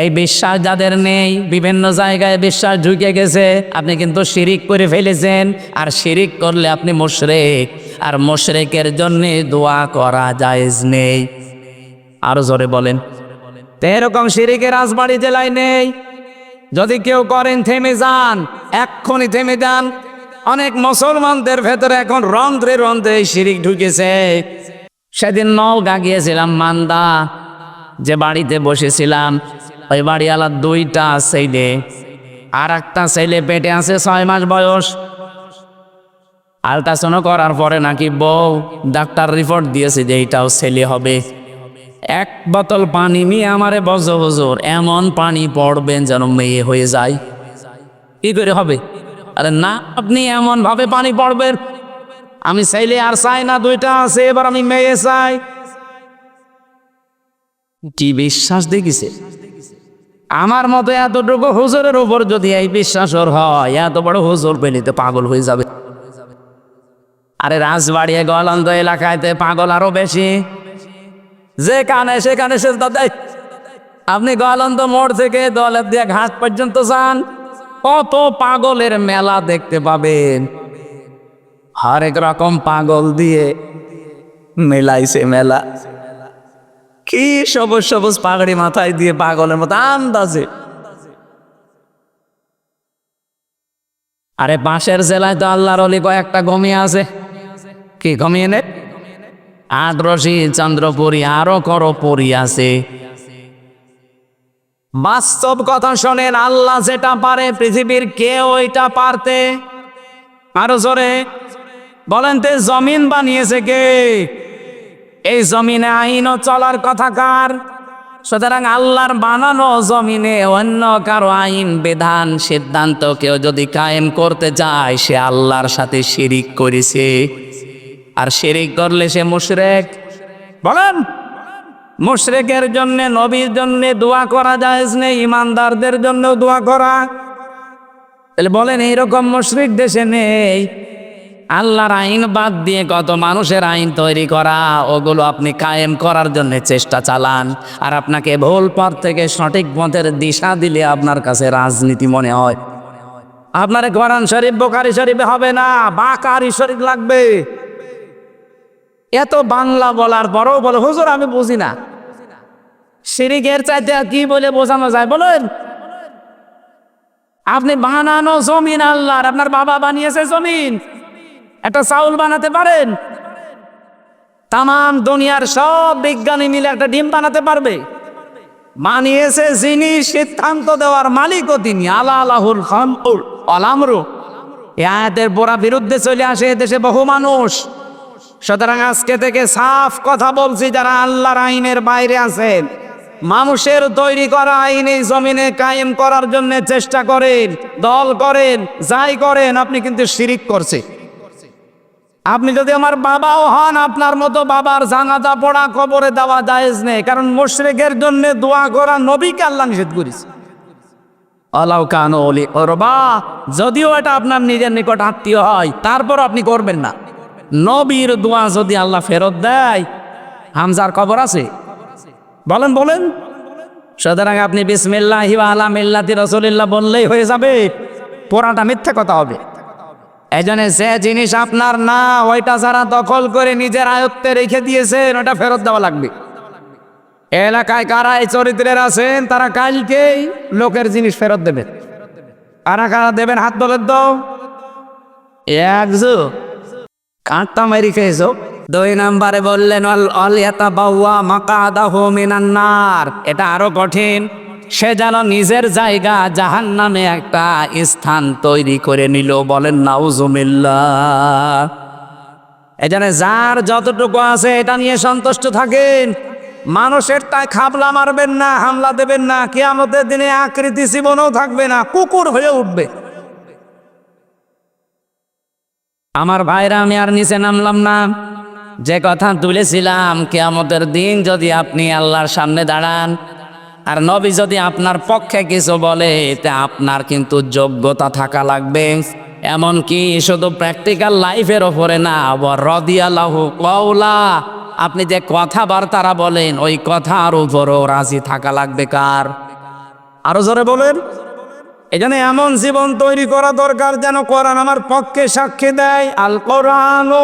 এই বিশ্বাস যাদের নেই, বিভিন্ন জায়গায় বিশ্বাস ঢুকে গেছে, আপনি কিন্তু শিরিক করে ফেলেছেন। আর শিরিক করলে আপনি মুশরিক। আর মুশরিকের জন্য দোয়া করা জায়েজ নেই। আরো জোরে বলেন। তো এরকম শিরিকের রাজবাড়ি জেলায় নেই। যদি কেউ করেন থেমে যান, এক্ষুনি থেমে যান। অনেক মুসলমানদের ভেতরে এখন রন্ধ্রে রন্ধ্রে শিরিক ঢুকেছে। সেদিন নওগাঁ গিয়েছিলাম মান্দা, যে বাড়িতে বসেছিলাম ওই বাড়িওয়ালার 2টা ছেলে, আর একটা ছেলে পেটে আছে 6 মাস বয়স। আল্ট্রাসাউন্ড করার পরে নাকি বউ ডাক্তার রিপোর্ট দিয়েছে যে এইটাও ছেলে হবে। 1 বোতল পানি নিয়ে আমারে বলছে, হুজুর এমন পানি পড়বেন যেন মেয়ে হয়ে যায়। কি করে হবে? আরে না, আপনি এমন ভাবে পানি পড়বেন, আমি ছেলে আর চাই না, 2টা আছে, এবার আমি মেয়ে চাই। কি বিশ্বাস দেখিছে! আমার মতো এতটুকু হুজুরের উপর যদি এই বিশ্বাস ওর হয়, এত বড় হুজুর পেলে তো পাগল হয়ে যাবে। আরে রাজবাড়িয়ে গলন্দ এলাকায় পাগল আরো বেশি। যেখানে সেখানে সেজদা দেয়। আপনি গলন্দ মোড় থেকে দলের দিয়ে ঘাট পর্যন্ত যান, কত পাগলের মেলা দেখতে পাবেন। হরেক রকম পাগল দিয়ে মেলাইছে মেলা। কি সবুজ সবুজ পাগড়ি মাথায় দিয়ে পাগলের মতো আন্দাজে। আরে পাশের জেলায় তো আল্লাহর ওলি কয়েকটা ঘুমিয়ে আছে। কি ঘুমিয়ে নে? আদ্রসী, চন্দ্রপুরী, আরো করপুরী আছে। বাস্তব কথা শোনেন, আল্লাহ যেটা পারে পৃথিবীর কেউ ওইটা পারতে। আরো জোরে বলেন। তে জমিন বানিয়েছে কে? এই জমিনে আইনও চলার কথা কার? সুতরাং আল্লাহর বানানো জমিনে অন্য কারো আইন বিধান সিদ্ধান্ত কেউ যদি কায়েম করতে চায়, সে আল্লাহর সাথে শিরিক করেছে। আর শিরিক করলে সে মুশরিক। বলেন, মুশরিকের জন্য নবীর জন্য দোয়া করা জায়েজ নেই, ইমানদারদের জন্য দোয়া করা। তাহলে বলেন, এইরকম মুশরিক দেশে নেই? আল্লাহর আইন বাদ দিয়ে কত মানুষের আইন তৈরি করা, ওগুলো আপনি কায়েম করার জন্য চেষ্টা চালান। আর আপনাকে ভুল পথ থেকে সঠিক পথের দিশা দিলে আপনার কাছে রাজনীতি মনে হয়। আপনার কোরআন শরীফ বুখারী শরীফে হবে না, বাকারি শরীফ লাগবে। এত বাংলা বলার পরও বলে, হুজুর আমি বুঝি না। শিরিকের চাইতে কি বলে বোঝানো যায় বলেন? আপনি বানানো জমিন আল্লাহর, আপনার বাবা বানিয়েছে জমিন। একটা চাউল বানাতে পারেন? তাম দুনিয়ার সব বিজ্ঞানী মিলে একটা ডিম বানাতে পারবে? বানিয়েছে যিনি, সিদ্ধান্ত দেওয়ার মালিকও তিনি। আলাহুল খালকুল ওয়াল আমরু। এই আয়াতের পুরা বিরুদ্ধে চলে আসে এদেশে বহু মানুষ। সুতরাং আজকে থেকে সাফ কথা বলছি, যারা আল্লাহর আইনের বাইরে আছেন, মানুষের তৈরি করা আইন এই জমিনে কায়েম করার জন্য চেষ্টা করেন, দল করেন, যাই করেন, আপনি কিন্তু শিরিক করছে। আপনি যদি আমার বাবাও হন, আপনার মতো বাবার জানাজা পড়া কবরে দেওয়া জায়েজ নেই, কারণ মুশরিকের জন্য দোয়া করা নবীকে আল্লাহ নিষেধ করেছে। আলাউ কান ওলি ওরবা, যদিও এটা আপনার নিজের নিকট আত্মীয় হয়, তারপর আপনি করবেন না। নবীর দোয়া যদি আল্লাহ ফেরত দেয়, হামজার কবর আছে? বলেন বলেন। সুতরাং আপনি বিসমিল্লাহি ওয়া আলা মিল্লাতি রাসূলিল্লাহ বললেই হয়ে যাবে? পুরাটা মিথ্যা কথা হবে। এজন্য যে জিনিস আপনার না, ওইটা যারা দখল করে নিজের আয়ত্তে রেখে দিয়েছেন, ওটা ফেরত দেওয়া লাগবে। এলাকায় কারা এই চরিত্রের আছেন, তারা কালকেই লোকের জিনিস ফেরত দেবেন। কারা কারা দেবেন হাত তোলেন তো। একজো কাঁটা মেরি খেয়েছো। 2 নম্বরে বললেন আল-ইয়াতাবাওয়া মাকাদাহু মিনান নার। এটা আরো কঠিন। সে যেন নিজের জায়গা জাহান্নামে একটা স্থান তৈরি করে নিল। বলেন নাউজুবিল্লাহ। এজন্য যার যতটুকু আছে এটা নিয়ে সন্তুষ্ট থাকেন। মানুষের তাই খাবলা মারবেন না, হামলা দেবেন না। কিয়ামতের দিনে আকৃতি জীবনেও থাকবে না, কুকুর হয়ে উঠবে। আমার ভাইরা, আমি আর নিচে নামলাম না। যে কথা তুলেছিলাম, কিয়ামতের দিন যদি আপনি আল্লাহর সামনে দাঁড়ান, আর নবী যদি আপনার পক্ষে কিছু বলে, তা আপনার কিন্তু যোগ্যতা থাকা লাগবে। এমনকি শুধু প্র্যাকটিক্যাল লাইফের ওপরে না, রাদিয়াল্লাহু কাওলা, আপনি যে কথাবার্তারা বলেন, ওই কথার উপরও রাজি থাকা লাগবে কার? আরো জোরে বলেন। এখানে এমন জীবন তৈরি করা দরকার যেন কোরআন আমার পক্ষে সাক্ষী দেয়। আল কোরআনু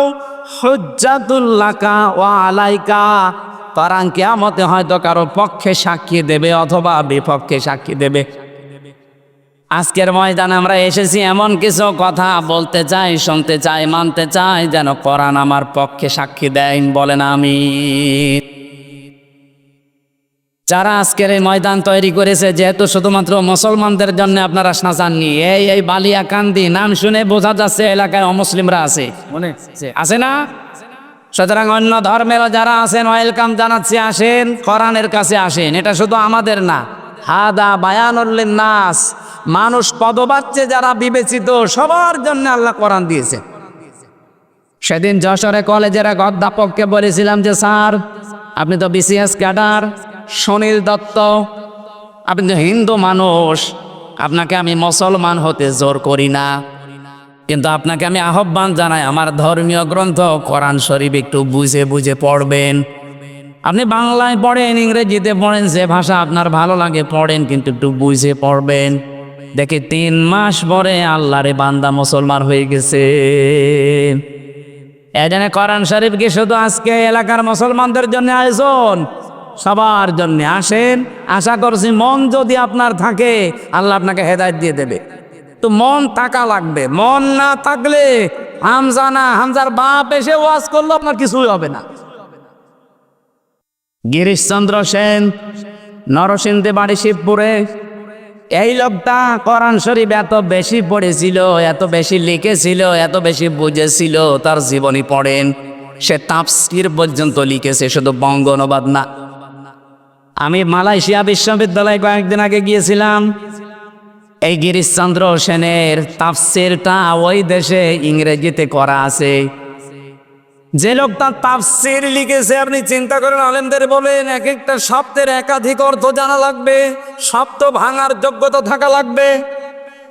হুজ্জাতুল লাকা ওয়া আলাইকা। কোরআন কিয়ামতে হয়তো কারো পক্ষে সাক্ষী দেবে অথবা বিপক্ষে সাক্ষী দেবে। আজকের ময়দানে আমরা এসেছি এমন কিছু কথা বলতে চাই, শুনতে চাই, মানতে চাই যেন কোরআন আমার পক্ষে সাক্ষী দেয়। বলেন আমিন। যারা আজকের এই ময়দান তৈরি করেছে, যেহেতু শুধুমাত্র মুসলমানদের জন্য আপনারা সাজাননি, এই বালিয়াকান্দি নাম শুনে বোঝা যাচ্ছে এলাকায় অমুসলিমরা আছে, মনে আছে না? সুতরাং অন্য ধর্মেরও যারা আছেন ওয়েলকাম জানাচ্ছি, আসেন কোরআনের কাছে আসেন। এটা শুধু আমাদের না, হাদা বায়ানুল লিন্নাস, মানুষ পদবাচ্যে যারা বিবেচিত সবার জন্য আল্লাহ কোরআন দিয়েছে। সেদিন যশোরে কলেজের এক অধ্যাপককে বলেছিলাম যে স্যার, আপনি তো বিসিএস ক্যাডার, সুনীল দত্ত, আপনি তো হিন্দু মানুষ, আপনাকে আমি মুসলমান হতে জোর করি না, কিন্তু আপনাকে আমি আহ্বান জানাই আমার ধর্মীয় গ্রন্থ কোরআন শরীফ একটু বুঝে বুঝে পড়বেন। আপনি বাংলায় পড়েন, ইংরেজিতে পড়েন, যে ভাষা আপনার ভালো লাগে পড়েন, কিন্তু একটু বুঝে পড়বেন। দেখে 3 মাস পরে আল্লাহরে বান্দা মুসলমান হয়ে গেছে। এজন্য কোরআন শরীফ কি শুধু আজকে এলাকার মুসলমানদের জন্য আয়োজন? সবার জন্য আসেন। আশা করছি মন যদি আপনার থাকে আল্লাহ আপনাকে হেদায়েত দিয়ে দেবে। তো মন থাকা লাগবে, মন না থাকলে হামজার বাপ এসে ওয়াজ করলো আপনার কিছুই হবে না। গিরিশচন্দ্র সেন, নরসিংদী বাড়ি, শিবপুরে, এই লোকটা কোরআন শরীফ এত বেশি পড়েছিল, এত বেশি লিখেছিল, এত বেশি বুঝেছিল, তার জীবনী পড়েন। সে তাফসীর পর্যন্ত লিখেছে, শুধু বঙ্গ অনুবাদ না। আমি মালয়েশিয়া বিশ্ববিদ্যালয়ে কয়েকদিন আগে গিয়েছিলাম। এই গিরিশচন্দ্র সেনের তাফসীরটা ওই দেশে ইংরেজিতে করা আছে। যে লোকটা তাফসীর লিখেছে, আপনি চিন্তা করেন, আলেমদের বলেন এক একটা শব্দের একাধিক অর্থ জানা লাগবে, শব্দ ভাঙার যোগ্যতা থাকা লাগবে।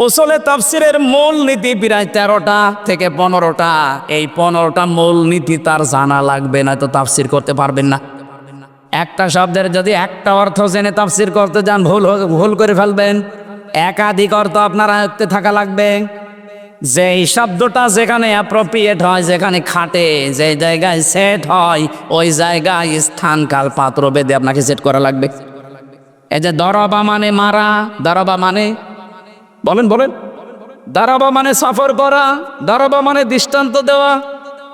উসুলে তাফসীরের মূল নীতি প্রায় 13টা থেকে 15টা। এই 15টা মূল নীতি তার জানা লাগবে, না তো তাফসীর করতে পারবেন না। একটা শব্দের যদি একটা অর্থ জেনে তাফসীর করতে যান, ভুল করে ফেলবেন। একাধিক অর্থ আপনার আয়ত্তে থাকা লাগবে। যেই শব্দটা যেখানে অ্যাপ্রোপ্রিয়েট হয়, যেখানে খাটে, যে জায়গায় সেট হয়, ওই জায়গায় স্থান কাল পাত্র বেদে আপনাকে সেট করা লাগবে। এই যে দরবা মানে মারা, দরবা মানে বলেন দরবা মানে সফর করা, দরবা মানে দৃষ্টান্ত দেওয়া,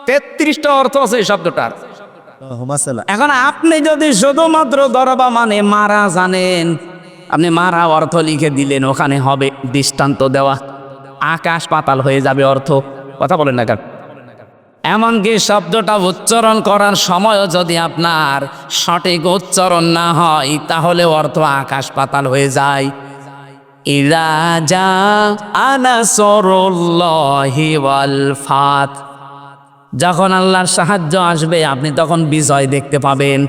33টা অর্থ আছে এই শব্দটার। এখন আপনি যদি শুধুমাত্র দরবা মানে মারা জানেন, আপনি মারা অর্থ লিখে দিলেন, ওখানে হবে দৃষ্টান্ত দেওয়া, আকাশ পাতাল হয়ে যাবে অর্থ। কথা বলেন না কেন? এমনকি শব্দটা উচ্চারণ করার সময়ও যদি আপনার সঠিক উচ্চারণ না হয়, তাহলে অর্থ আকাশ পাতাল হয়ে যায়। ইযা জাআ নাসরুল্লাহি ওয়াল ফাত, যখন আল্লাহর সাহায্য আসবে আপনি তখন বিজয় দেখতে পাবেন।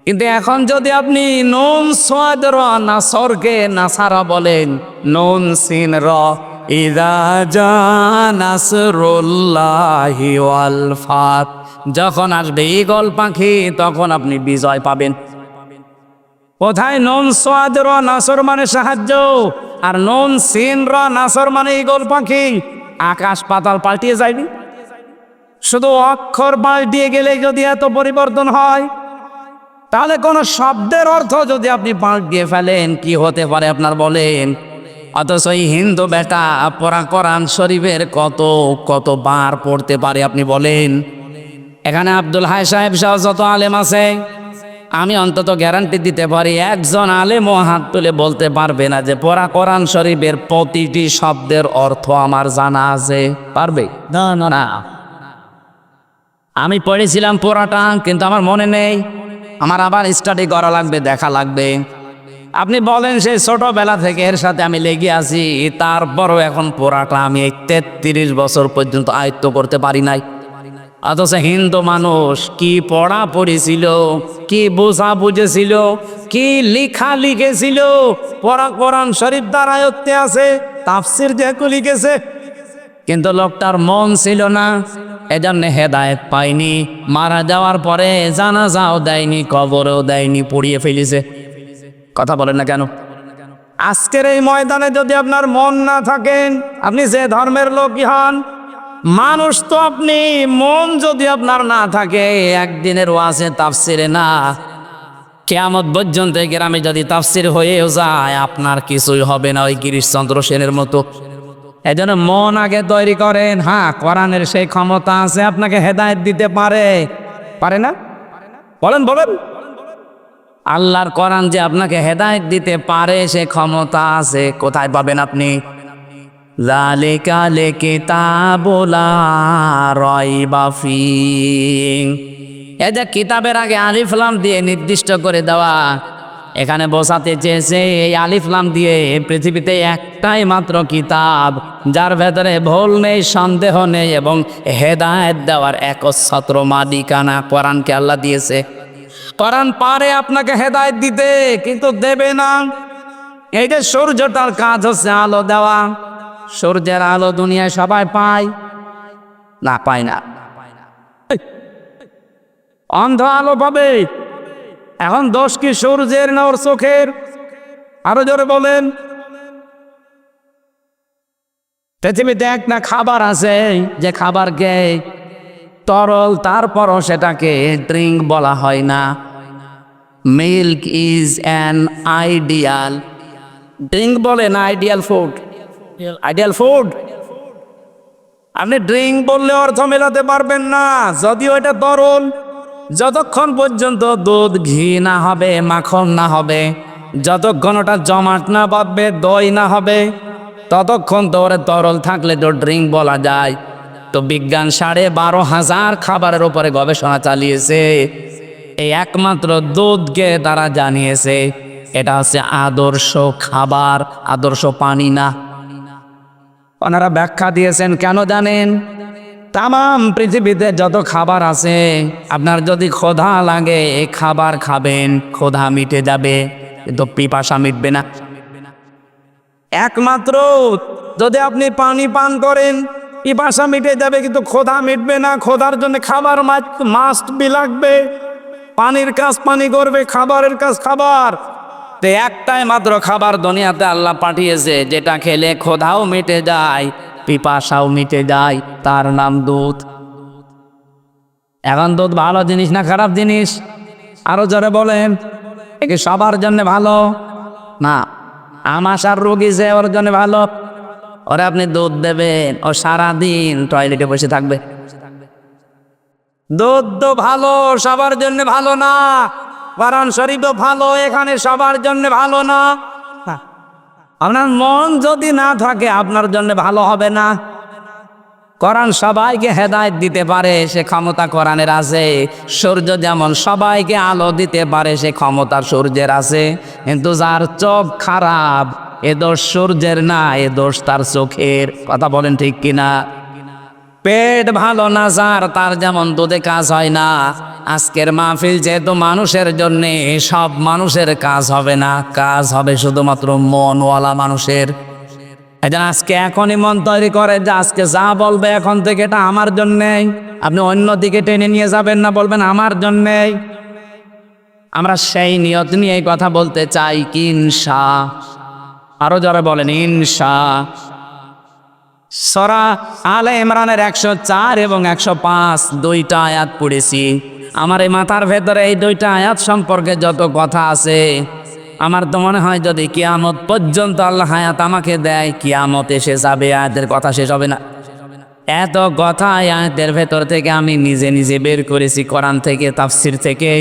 কিন্তু এখন যদি আপনি নুন সাদ র নাসরকে নাসারা বলেন, নুন সিন র, ইযা জাআ নাসরুল্লাহি ওয়াল ফাত, যখন আসবে ঈগল পাখি তখন আপনি বিজয় পাবেন। কোথায় নুন সাদ র নাসর মানে সাহায্য, আর নুন সিন র নাসর মানে ঈগল পাখি। আকাশ পাতাল পাল্টিয়ে যায়নি? শুধু অক্ষর পাল্টিয়ে গেলে যদি এত পরিবর্তন হয়, তাহলে কোন শব্দের অর্থ যদি আপনি পাল্টিয়ে ফেলেন, কি হতে পারে আপনার বলেন? অথচ এই হিন্দু বেটা পড়া কোরআন শরীফের কত বার পড়তে পারে আপনি বলেন? এখানে আব্দুল হাই সাহেব সহ যত আলেম আছে, আমি অন্তত গ্যারান্টি দিতে পারি একজন আলেমও হাত তুলে বলতে পারবে না যে পড়া কোরআন শরীফের প্রতিটি শব্দের অর্থ আমার জানা আছে। পারবে না। আমি পড়েছিলাম পুরাটা, কিন্তু আমার মনে নেই, আমার আবার স্টাডি করা লাগবে, দেখা লাগবে। আপনি বলেন সেই ছোটবেলা থেকে এর সাথে আমি লেগে আছি, তারপরও এখন পুরাটা আমি এই 33 বছর পর্যন্ত আয়ত্ত করতে পারি নাই। অথচ হিন্দু মানুষ কি পড়া পড়েছিল, কি বোঝা বুঝেছিল, কি লিখা লিখেছিল, পড়া কোরআন শরীফ দ্বার আয়ত্তে আছে, তাফসীর যেহেতু লিখেছে, কিন্তু লোকটার মন ছিল না, এজন্য হেদায়েত পায়নি। মারা যাওয়ার পরে জানাজাও দেয়নি, কবরও দেয়নি, পুড়িয়ে ফেলেছে। কথা বলেন না কেন? আজকের এই ময়দানে যদি আপনার মন না থাকেন, আপনি যে ধর্মের লোকই হন, মানুষ তো আপনি, মন যদি আপনার না থাকে, একদিনের ওয়াজে তাফসিরে না, কিয়ামত পর্যন্ত গ্রামে যদি তাফসির হয়েও যায় আপনার কিছুই হবে না ওই গিরিশচন্দ্র সেনের মতো। এজন্য মন আগে তৈরি করেন। হ্যাঁ, কোরআনের সেই ক্ষমতা আছে, আপনাকে হেদায়েত দিতে পারে, পারে না? বলেন বলেন। আল্লাহর কোরআন যে আপনাকে হেদায়েত দিতে পারে সে ক্ষমতা আছে। কোথায় পাবেন আপনি? যালিকা কিতাবুল লা রাইবা ফীহ। এই যে কিতাবের আগে আলিফ লাম দিয়ে নির্দিষ্ট করে দেওয়া, এখানে বোঝাতে চেয়েছে এই আলিফ লাম দিয়ে পৃথিবীতে একটাই মাত্র কিতাব যার ভেতরে ভুল নেই, সন্দেহ নেই এবং হেদায়েত দেওয়ার একচ্ছত্র মালিকানা কোরআনকে আল্লাহ দিয়েছে। কোরআন পারে আপনাকে হেদায়েত দিতে, কিন্তু দেবে না। এই যে সূর্যটার কাজ হচ্ছে আলো দেওয়া, সূর্যের আলো দুনিয়ায় সবাই পায় না? পায় না। অন্ধ আলো পাবে। এখন দোষ কি সূর্যের না ওর চোখের? আরো জোরে বলেন। পৃথিবীতে একটা খাবার আছে যে খাবারকে তরল, তারপরও সেটাকে ড্রিঙ্ক বলা হয় না। Milk is an ideal drink, বলেন আইডিয়াল ফুড। আইডিয়াল ফুড আপনি ড্রিঙ্ক বললে অর্থ মেলাতে পারবেন না, যদিও এটা তরল। যতক্ষণ পর্যন্ত দুধ ঘি না হবে, মাখন না হবে, যতক্ষণ ওটা জমাট না বাঁধবে, দই না হবে, ততক্ষণ তো ওরে তরল থাকলে তো ড্রিঙ্ক বলা যায়। তো বিজ্ঞান 12,500 খাবারের উপরে গবেষণা চালিয়েছে, এই একমাত্র দুধকে তারা জানিয়েছে এটা হচ্ছে আদর্শ খাবার, আদর্শ পানি না। ওনারা ব্যাখ্যা দিয়েছেন কেন জানেন? তামাম পৃথিবীতে যত খাবার আছে, আপনার যদি ক্ষুধা লাগে এই খাবার খাবেন, ক্ষুধা মিটে যাবে, কিন্তু পিপাসা মিটবে না। একমাত্র যদি আপনি পানি পান করেন পিপাসা মিটে যাবে, কিন্তু ক্ষুধা মিটবে না। ক্ষুধার জন্য খাবার মাস্ট বি লাগবে। পানির কাজ পানি করবে, খাবারের কাজ খাবার। তো একটাই মাত্র খাবার দুনিয়াতে আল্লাহ পাঠিয়েছে যেটা খেলে ক্ষুধাও মিটে যায়, পিপাসাও মিটে যায়, তার নাম দুধ। এখন দুধ ভালো জিনিস না খারাপ জিনিস? আরো জোরে বলেন। একে সবার জন্য ভালো না। আমাশার রোগী যে ওর জন্য ভালো, ওরা আপনি দুধ দেবেন, ও সারাদিন টয়লেটে বসে থাকবে। দুধ তো ভালো, সবার জন্য ভালো না। কোরআন শরীফও ভালো, এখানে সবার জন্য ভালো না। আপনার মন যদি না থাকে আপনার জন্য ভালো হবে না। কোরআন সবাইকে হেদায়েত দিতে পারে, সে ক্ষমতা কোরআনের আছে। সূর্য যেমন সবাইকে আলো দিতে পারে, সে ক্ষমতা সূর্যের আছে। কিন্তু যার চোখ খারাপ, এ দোষ সূর্যের না, এ দোষ তার চোখের। কথা বলেন ঠিক কিনা? পেট ভালো না যার, তার যেমন দুধে কাজ হয় না। আজকের মাহফিল যেহেতু মানুষের জন্য, সব মানুষের কাজ হবে না, কাজ হবে শুধুমাত্র মনওয়ালা মানুষের। এজন্য আজকে এখনই মন তৈরি করে যে আজকে যা বলবে এখন থেকে এটা আমার জন্যেই। আপনি অন্য দিকে টেনে নিয়ে যাবেন না, বলবেন আমার জন্যেই। আমরা সেই নিয়ত নিয়ে এই কথা বলতে চাই কি ইনশা। আরো যারা বলেন ইনশা। সূরা আলে ইমরানের 104 এবং 105 দুইটা আয়াত পড়েছি। আমার এই মাথার ভেতরে এই দুইটা আয়াত সম্পর্কে যত কথা আছে, আমার তো মনে হয় যদি কিয়ামত পর্যন্ত আল্লাহ হায়াত আমাকে দেয়, কিয়ামত এসে যাবে, আয়াতের কথা শেষ হবে না। এত কথা আয়াতের ভেতর থেকে আমি নিজে নিজে বের করেছি, কোরআন থেকে, তাফসির থেকে,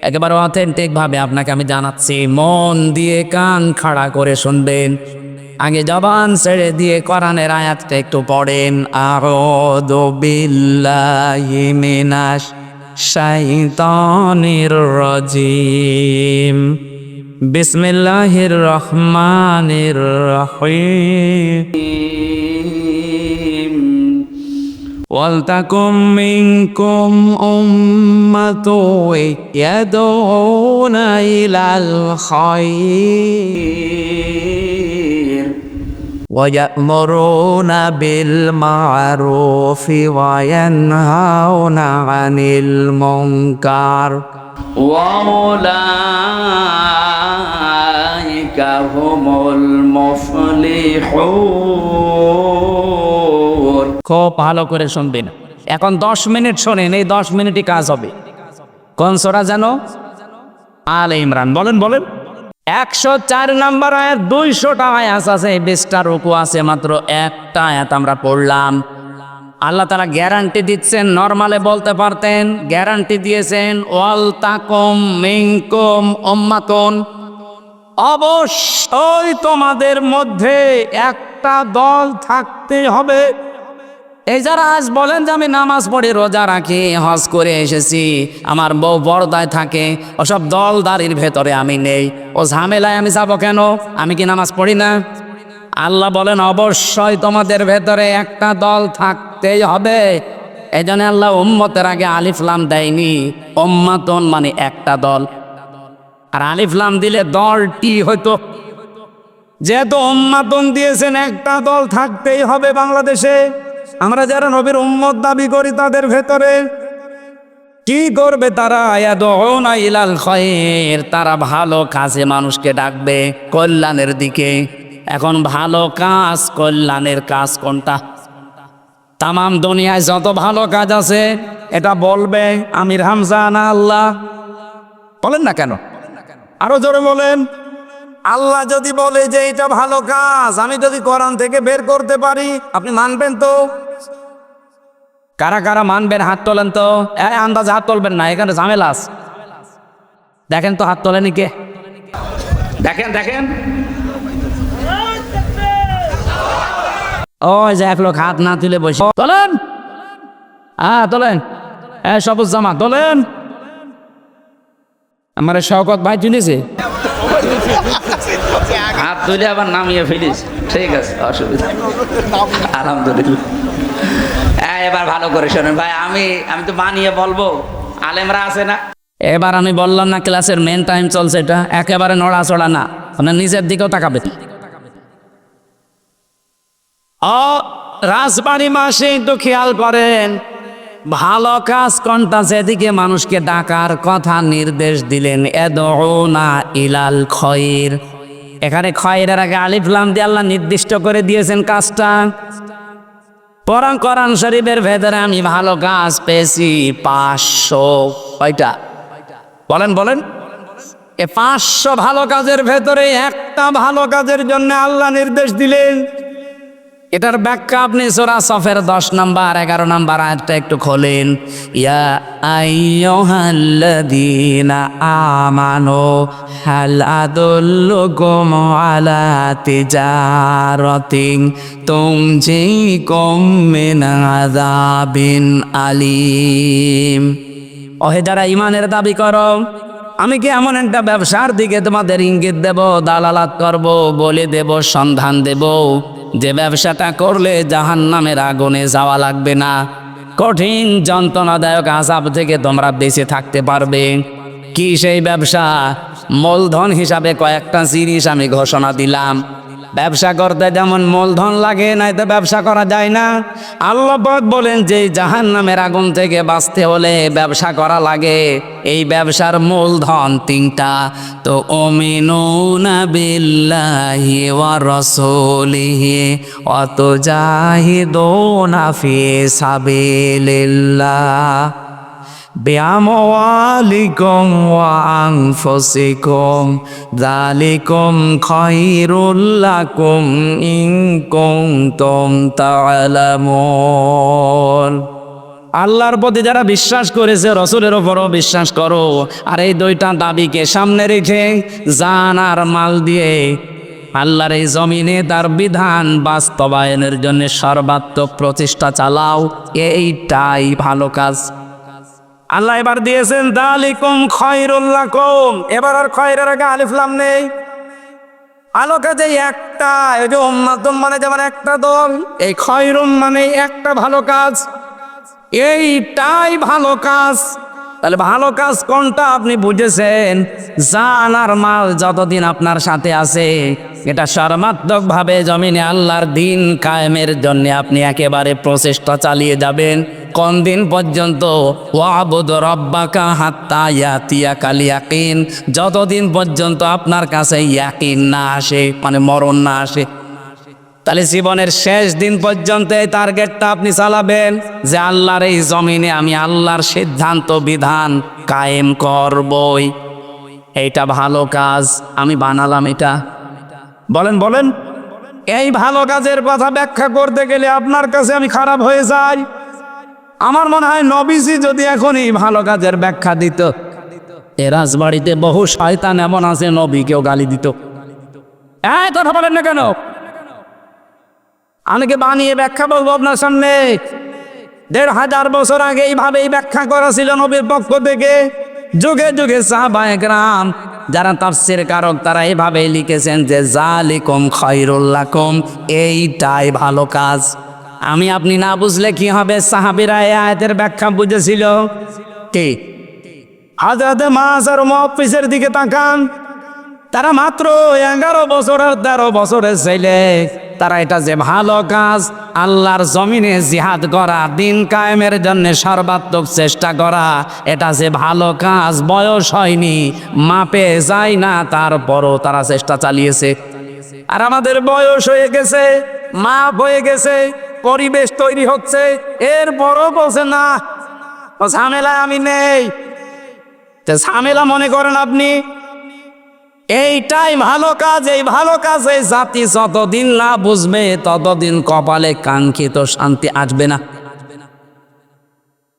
একেবারে অথেন্টিক ভাবে আপনাকে আমি জানাচ্ছি। মন দিয়ে কান খাড়া করে শুনবেন, আগে জবান ছেড়ে দিয়ে কোরআনের আয়াতটা একটু পড়েন। আউযু বিল্লাহি মিনাশ শাইতানির রাজিম, বিসমিল্লাহির রহমানির রহিম। ওয়ালতাকুম মিনকুম উম্মাতুন ইয়াদউনা ইলাল খায়র ওয়া ইয়া'মুরুনা বিল মা'রুফি ওয়া ইয়ানহাউনা আনিল মুনকার ওয়া উলাইকা উলাইকা হুমুল মুফলিহুন। খুব ভালো করে শুনবেন। এখন 10 মিনিট শোনেন, এই 10 মিনিটই কাজ হবে। কোন সূরা জানো? আলে ইমরান। বলেন বলেন। 104 নম্বর আয়াত, 200টা আয়াত আছে, 20টা রুকু আছে, মাত্র একটা আয়াত আমরা পড়লাম। আল্লাহ তাআলা গ্যারান্টি দিচ্ছেন, নরমালে বলতে পারতেন, গ্যারান্টি দিয়েছেন ওয়াল তাকুম মিনকুম উম্মাতুন, অবশ্যই তোমাদের মধ্যে একটা দল থাকতে হবে। এই যারা আজ বলেন যে আমি নামাজ পড়ি, রোজা রাখি, হজ করে এসেছি, আমার বউ পর্দায় থাকে, ওসব দলদারির ভেতরে আমি নেই, ও ঝামেলায় আমি যাব কেন? আমি কি নামাজ পড়ি না? আল্লাহ বলেন অবশ্যই তোমাদের ভেতরে একটা দল থাকতেই হবে। এই জন্য আল্লাহ উম্মতের আগে আলিফ লাম দেয়নি, উম্মাতুন মানে একটা দল, আর আলিফ লাম দিলে দলটি হয়তো। যেহেতু উম্মাতুন দিয়েছেন, একটা দল থাকতেই হবে বাংলাদেশে। আমরা যারা নবীর উম্মত দাবি করি, তাদের ভেতরে কি করবে তারা? ইয়াদউনা ইলাল খায়র, তারা ভালো কাজে মানুষকে ডাকবে, কল্যাণের দিকে। এখন ভালো কাজ, কল্যাণের কাজ কোনটা? তামাম দুনিয়ায় যত ভালো কাজ আছে, এটা বলবে আমির হামজা না আল্লাহ? বলেন না কেন? আরো জোরে বলেন। আল্লাহ যদি বলে যে এটা ভালো কাজ, আমি যদি কোরআন থেকে বের করতে পারি, আপনি মানবেন তো? কারা কারা মানবেন হাত তোলেন তো। আন্দাজ হাত তুলবেন না, এখানে ঝামেলা আছে। দেখেন তো হাত তোলেনি কে? দেখেন দেখেন, ওই যে এক লোক হাত না তুলে বসে। তোলেন, হ্যাঁ তোলেন, সবুজ জামা তোলেন। আমার শওকত ভাই তুলেছে, হাত তুলে আবার নামিয়ে ফেলিস। ঠিক আছে, অসুবিধা, আলহামদুলিল্লাহ। এবার ভালো করে শোনেন ভাই, আমি তো বানিয়ে বলবো, আলেমরা আছে না। এবার আমি বললাম না ক্লাসের মেন টাইম চলছে, এটা একেবারে নড়াচড়া না, আপনার নিজের দিকেও তাকাবে। রাজবাড়ি মাসে একটু খেয়াল করেন, ভালো কাজ কোনটা, যেদিকে মানুষকে ডাকার কথা নির্দেশ দিলেন, ইয়াদউনা ইলাল খায়র। এখানে খয়েরের আগে আলিফ লাম দিয়ে আল্লাহ নির্দিষ্ট করে দিয়েছেন কাজটা। কোরআন শরীফের ভেতরে আমি ভালো কাজ পেয়েছি 500। কয়টা? বলেন বলেন। এ 500 ভালো কাজের ভেতরে একটা ভালো কাজের জন্য আল্লাহ নির্দেশ দিলেন। এটার ব্যাখ্যা আপনি সূরা সফের 10 নম্বর 11 নম্বর আয়াতটা একটু খোলেন। ইয়া আইয়ুহাল্লাযীনা আমানু হাল আদুল্লুকুম আলা তিজারাতিন তুনজিকুম মিন আযাবিন আলীম। ওহে যারা ঈমানের দাবি করো, আমি কি এমন একটা ব্যবসার দিকে তোমাদের ইঙ্গিত দেব, দালালাত করব, বলে দেব, সন্ধান দেব, যে ব্যবসাটা করলে জাহান্নামের আগুনে যাওয়া লাগবে না, কঠিন যন্ত্রণাদায়ক আযাব থেকে তোমরা বেঁচে থাকতে পারবে? কি সেই ব্যবসা? মূলধন হিসাবে কয়েকটা জিনিস আমি ঘোষণা দিলাম। ব্যবসা করতে যেমন মূলধন লাগে, নাইতো ব্যবসা করা যায় না। আল্লাহ পাক বলেন যে জাহান্নামের আগুন থেকে বাঁচতে হলে ব্যবসা করা লাগে। এই ব্যবসার মূলধন 3টা। তো উমিনুনা বিল্লাহি ওয়া রাসূলিহি ওয়া তুজাহিদুনা ফি সাবিলিল্লাহ বিআমওয়ালিকুম ওয়া আনফুসিকুম যালিকুম খায়রুল লাকুম ইন কুনতুম তা'লামুন। আল্লাহর প্রতি যারা বিশ্বাস করেছে, রসুলের ওপরও বিশ্বাস করো। আর এই 2টা দাবিকে সামনে রেখে জান আর মাল দিয়ে আল্লাহর এই জমিনে তার বিধান বাস্তবায়নের জন্য সর্বাত্মক প্রচেষ্টা চালাও। এইটাই ভালো কাজ। আল্লাহ এবার দিয়েছেন যালিকুম খায়রুল লাকুম। এবার আর খয়রের আগে আলিফ লাম নেই। ভালো কাজে একটা, এই যে উম্মাতুম মানে যেমন একটা দল, এই খায়রুম মানে একটা ভালো কাজ। এইটাই ভালো কাজ। তাহলে ভালো কাজ কোনটা আপনি বুঝেছেন? জান আর মাল যতদিন আপনার সাথে আছে, এটা সর্বাত্মকভাবে জমিনে আল্লাহর দিন কায়েমের জন্য আপনি একেবারে প্রচেষ্টা চালিয়ে যাবেন। কোন দিন পর্যন্ত? ওয়াবুদ রব্বাকা হাত্তা ইয়াতিয়াকাল ইয়াকিন, যতদিন পর্যন্ত আপনার কাছে ইয়াকিন না আসে, মানে মরণ না আসে। তাহলে জীবনের শেষ দিন পর্যন্ত এই টার্গেটটা আপনি চালাবেন যে আল্লাহর এই জমিনে আমি আল্লাহর সিদ্ধান্ত বিধান কায়েম করবই। এইটা ভালো কাজ, আমি বানালাম এটা। বলেন বলেন, এই ভালো কাজের কথা ব্যাখ্যা করতে গেলে আপনার কাছে আমি খারাপ হয়ে যাই। আমার মনে হয় নবীজি যদি এখন এই ভালো কাজের ব্যাখ্যা দিত, এ রাজবাড়িতে বহু শয়তান এমন আছে নবীকেও গালি দিত। এই কথা বলেন না কেন? অনেকে বানিয়ে ব্যাখ্যা বলবো আপনার সামনে। ১৫০০ বছর আগে এইভাবেই ব্যাখ্যা করা ছিল নবীর পক্ষ থেকে। যুগে যুগে সাহাবায়ে কেরাম যারা তাফসীর কারক তারা এইভাবেই লিখেছেন যে জালিকুম খায়রুল লাকুম, এইটাই ভালো কাজ। আমি আপনি না বুঝলে কি হবে? সাহাবীরা এই আয়াতের ব্যাখ্যা বুঝেছিল কি? হযরত মাস আর মুহাফিজের দিকে তাকান, তারা মাত্র 11 বছর আর 13 বছরের ছেলে। তারা এটা যে ভালো কাজ, আল্লাহর জমিনে জিহাদ করা, দিন কায়েমের জন্য সর্বাত্মক চেষ্টা করা, এটা যে ভালো কাজ, বয়স হয়নি, মাপে যায় না, তারপরও তারা চেষ্টা চালিয়েছে। আর আমাদের বয়স হয়ে গেছে, মাপ হয়ে গেছে, পরিবেশ তৈরি হচ্ছে, এরপরও বলছে না ও ঝামেলায় আমি নেই। ঝামেলা মনে করেন আপনি? এইটাই ভালো কাজ। এই ভালো কাজে জাতি যতদিন না বুঝবে ততদিন কপালে কাঙ্ক্ষিত শান্তি আসবে না।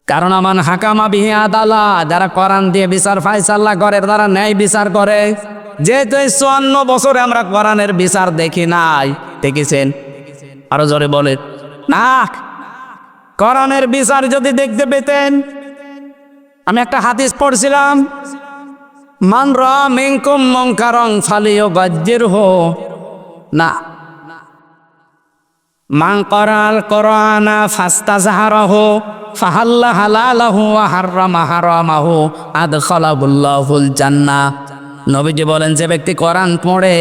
কারণ আমার হাকামা বিহি আদালা, যারা কোরআন দিয়ে বিচার ফায়সালা করে, তারা ন্যায় বিচার করে। যেহেতু 54 বছরে আমরা কোরআনের বিচার দেখি নাই, দেখেছেন? আরো জোরে বলেন না। কোরআনের বিচার যদি দেখতে পেতেন, আমি একটা হাদিস পড়ছিলাম, মান রা মিনকুম মুনকারান ফালিয়ুগাজ্জিরহু, না, মান ক্বারাল কুরআনা ফাস্তাযহারাহু ফাহাল্লা হালালাহু ওয়া হাররামা হারামাহু আদখালাহুল্লাহুল জান্নাহ। নবীজি বলেন, যে ব্যক্তি কোরআন পড়ে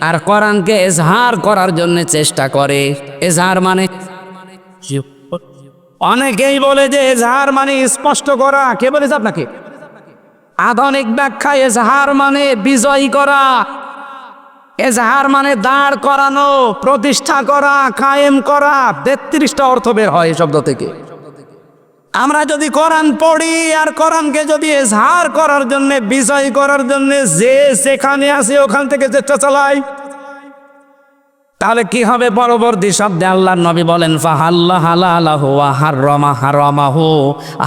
আর কোরআনকে ইজহার করার জন্য চেষ্টা করে, ইজহার মানে অনেকেই বলে যে ইজহার মানে স্পষ্ট করা। কে বলেছে আপনাকে? আধুনিক ব্যাখ্যায় এজাহার মানে বিজয়ী করা, এজাহার মানে দাঁড় করানো, প্রতিষ্ঠা করা, কায়েম করা। 33টা অর্থ বের হয় এই শব্দ থেকে। আমরা যদি কোরআন পড়ি আর কোরআনকে যদি এজাহার করার জন্য, বিজয় করার জন্য যে যেখানে আছে ওখান থেকে চেষ্টা চালাই, তাহলে কি হবে? পরবর্তী শব্দে আল্লাহর নবী বলেন, ফাহাল্লা হালালাহু ওয়া হাররামা হারামাহু,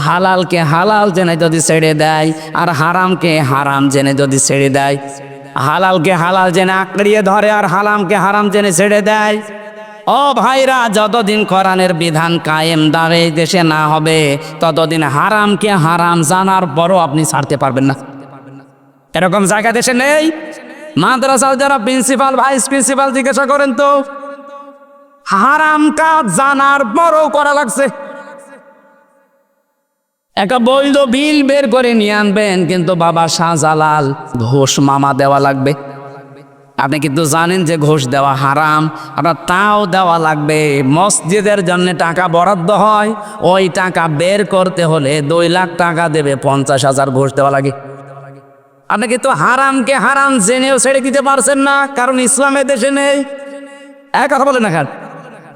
হালালকে হালাল জেনে যদি ছেড়ে দেয় আর হারামকে হারাম জেনে যদি ছেড়ে দেয়, হালালকে হালাল জেনে আঁকড়িয়ে ধরে আর হারামকে হারাম জেনে ছেড়ে দেয়। ও ভাইরা, যতদিন কোরআনের বিধান কায়েম দাঁড়ে দেশে না হবে, ততদিন হারামকে হারাম জানার পরও আপনি ছাড়তে পারবেন না। এরকম জায়গা দেশে নেই? মাদ্রাসার যারা প্রিন্সিপাল, ভাইস প্রিন্সিপাল, জিজ্ঞাসা করেন তো, হারাম কাজ জানার পরও করা লাগছে। একটা বৈধ বিল বের করে নিয়ে আনবেন, কিন্তু বাবা শাহজালাল ঘোষ মামা দেওয়া লাগবে। আপনি কিন্তু জানেন যে ঘোষ দেওয়া হারাম, আপনার তাও দেওয়া লাগবে। মসজিদের জন্য টাকা বরাদ্দ হয়, ওই টাকা বের করতে হলে 2 লাখ টাকা দেবে, 50,000 ঘোষ দেওয়া লাগে। আপনি কিন্তু হারামকে হারাম জেনেও ছেড়ে দিতে পারছেন না, কারণ ইসলামের দেশে নেই। এক কথা বলে না খান।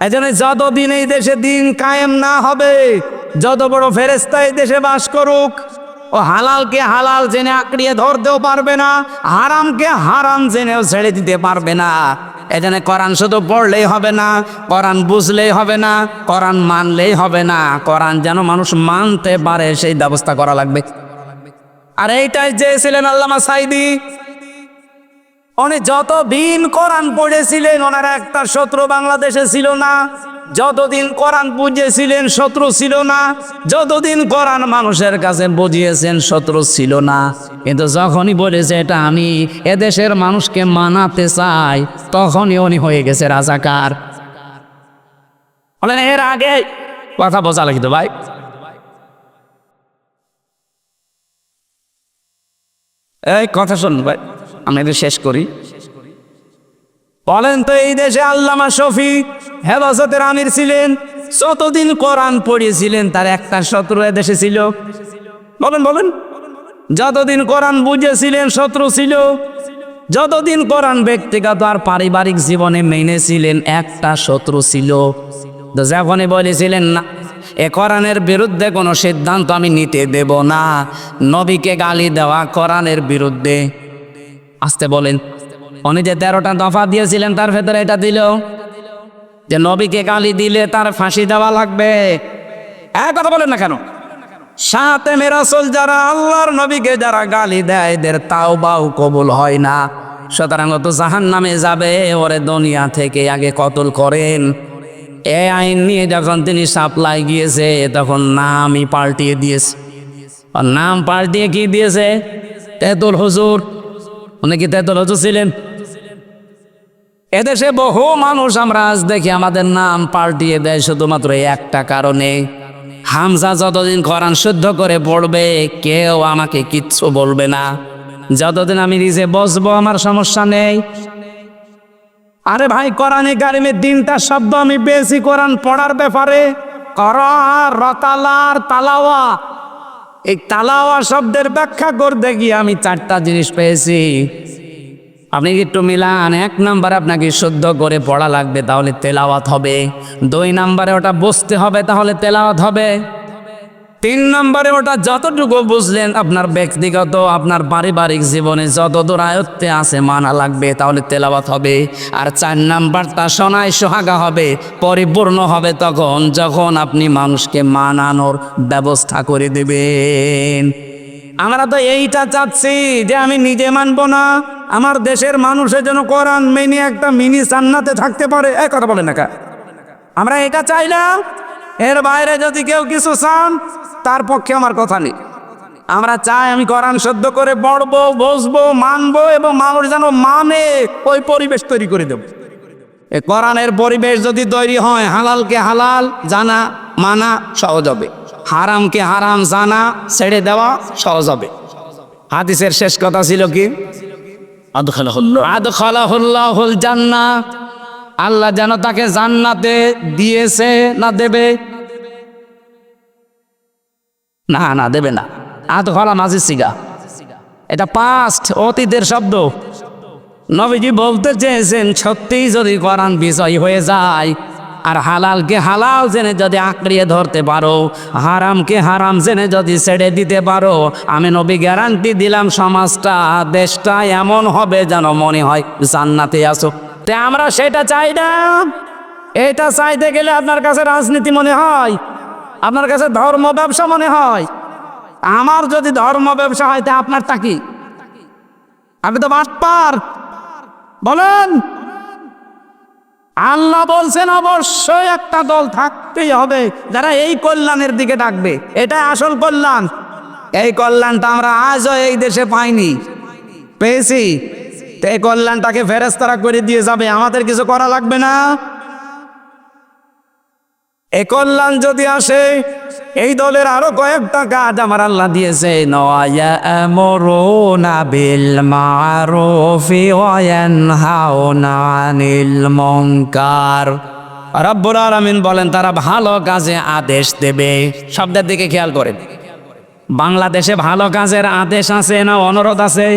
এই জন্য যতদিন এই দেশে দিন কায়েম না হবে, যত বড় ফেরেশতা এই দেশে বাস করুক, ও হালালকে হালাল জেনে আঁকড়িয়ে ধরতেও পারবে না, হারামকে হারাম জেনেও ছেড়ে দিতে পারবে না। এই জন্য কোরআন শুধু পড়লেই হবে না, কোরআন বুঝলেই হবে না, কোরআন মানলেই হবে না, কোরআন যেন মানুষ মানতে পারে সেই ব্যবস্থা করা লাগবে। আর এইটাই চেয়েছিলেন আল্লামা সাঈদী। উনি যতদিন কোরআন পড়েছিলেন, ওনার একটা শত্রু বাংলাদেশে ছিল না। যতদিন কোরআন বুঝেছিলেন, শত্রু ছিল না। যতদিন কোরআন মানুষের কাছে বুঝিয়েছেন, শত্রু ছিল না। কিন্তু যখনই বলেছে এটা আমি এদেশের মানুষকে মানাতে চাই, তখনই উনি হয়ে গেছে রাজাকার। বলেন এর আগে কথা বোঝা লাগিত ভাই। এই কথা শুন ভাই, আমি এটা শেষ করি। বলেন তো, এই দেশে আল্লামা শফি হেফাজতের আমির ছিলেন, যতদিন কোরআন পড়িয়েছিলেন তার একটা শত্রু এদেশে ছিল? বলেন বলেন। যতদিন কোরআন বুঝেছিলেন শত্রু ছিল? যতদিন কোরআন ব্যক্তিগত আর পারিবারিক জীবনে মেনেছিলেন একটা শত্রু ছিল? তো যখনই বলেছিলেন না এ কোরআনের বিরুদ্ধে কোনো সিদ্ধান্ত আমি নিতে দেব না, নবীকে গালি দেওয়া কোরআনের বিরুদ্ধে। আসতে বলেন, উনি যে 13টা দফা দিয়েছিলেন তার ভেতরে এটা দিল যে নবীকে গালি দিলে তার ফাঁসি দেওয়া লাগবে। এক কথা বলেন না কেন? সাথে রাসূল যারা আল্লাহর নবীকে যারা গালি দেয় এদের তাওবাও কবুল হয় না, সুতরাং তো জাহান্নামে যাবে। ওরে দুনিয়া থেকে আগে কতল করেন। এই আইন নিয়ে যখন তিনি সাপ্লাই গিয়েছে তখন নামই পাল্টিয়ে দিয়েছে। আর নাম পাল্টিয়ে কি দিয়েছে? তেতুল হুজুর। উনি কি তেতুল হুজুর ছিলেন? এদেশে বহু মানুষ আমরা আজ দেখি আমাদের নাম পাল্টিয়ে দেয় শুধুমাত্র একটা কারণে, হামজা যতদিন কোরআন শুদ্ধ করে পড়বে কেউ আমাকে কিচ্ছু বলবে না, যতদিন আমি নিজে বসবো আমার সমস্যা নেই। আরে ভাই, কোরআনে কারিমে 3টা শব্দ আমি পেয়েছি কোরআন পড়ার ব্যাপারে, করা, রতালার, তালাওয়া। এই তালাওয়া শব্দের ব্যাখ্যা করতে গিয়ে আমি 4টা জিনিস পেয়েছি। আপনি একটু মিলান। 1 নম্বরে আপনাকে শুদ্ধ করে পড়া লাগবে, তাহলে তেলাওয়াত হবে। 2 নম্বরে ওটা বুঝতে হবে, তাহলে তেলাওয়াত হবে। 3 নম্বরে ওটা যতটুকু বুঝলেন আপনার ব্যক্তিগত আপনার পারিবারিক জীবনে যতদূর আয়ত্তে আছে মানা লাগবে, তাহলে তেলাওয়াত হবে। আর 4 নাম্বারটা শোনায় সোহাগা হবে, পরিপূর্ণ হবে তখন যখন আপনি মানুষকে মানানোর ব্যবস্থা করে দেবেন। আমরা তো এইটা চাচ্ছি যে আমি নিজে মানবো না, আমার দেশের মানুষের জন্য কোরআন মেনে একটা মিনি জান্নাতে থাকতে পারে। এক কথা বলেন না কা? আমরা এটা চাইলাম। এর বাইরে যদি কেউ কিছু চান তার পক্ষে আমার কথা নেই। আমরা চাই আমি কোরআন শুদ্ধ করে পড়বো, বসবো, মানবো এবং মানুষ যেন মানে ওই পরিবেশ তৈরি করে দেব। এই কোরআনের পরিবেশ যদি তৈরি হয়, হালালকে হালাল জানা মানা সহজ হবে, হারামকে হারাম জানা ছেড়ে দেওয়া সহজ হবে। হাদিসের শেষ কথা ছিল কি? আদখালাহুল্লাহুল জান্নাহ, আল্লাহ যেন তাকে জান্নাতে দিয়েছে না দেবে? না না, দেবে না। আদখালা মাঝি সিগা, এটা পাস্ট, অতীতের শব্দ। নবীজি বলতে চেয়েছেন সত্যিই যদি কোরআন বিজয়ী হয়ে যায় আর হালালকে হালাল জেনে যদি আঁকড়িয়ে ধরতে পারো, হারামকে হারাম জেনে যদি ছেড়ে দিতে পারো, আমি নবী গ্যারান্টি দিলাম সমাজটা, দেশটা এমন হবে যেন মনে হয় জান্নাতে আসো। তে আমরা সেটা চাই না। এটা চাইতে গেলে আপনার কাছে রাজনীতি মনে হয়, আপনার কাছে ধর্ম ব্যবসা মনে হয়। আমার যদি ধর্ম ব্যবসা হয় তা আপনারটা কি? আপনি তো বাটপার। বলেন, আল্লাহ বলছেন অবশ্যই একটা দল থাকতেই হবে যারা এই কল্যাণের দিকে ডাকবে। এটা আসল কল্যাণ। এই কল্যাণটা আমরা আজও এই দেশে পাইনি, পেয়েছি। তো এই কল্যাণটাকে ফেরেশতারা করে দিয়ে যাবে, আমাদের কিছু করা লাগবে না। এই কল্যাণ যদি আসে, এই দলের আরো কয়েকটা কাজ আমার আল্লাহ দিয়েছে। ইয়ামুরুনা বিল মারুফি ওয়া ইয়ানহাউনা আনিল মুনকার। রব্বুল আলামিন বলেন তারা ভালো কাজে আদেশ দেবে। শব্দের দিকে খেয়াল করেন। বাংলাদেশে ভালো কাজের আদেশ আছে না অনুরোধ আছে?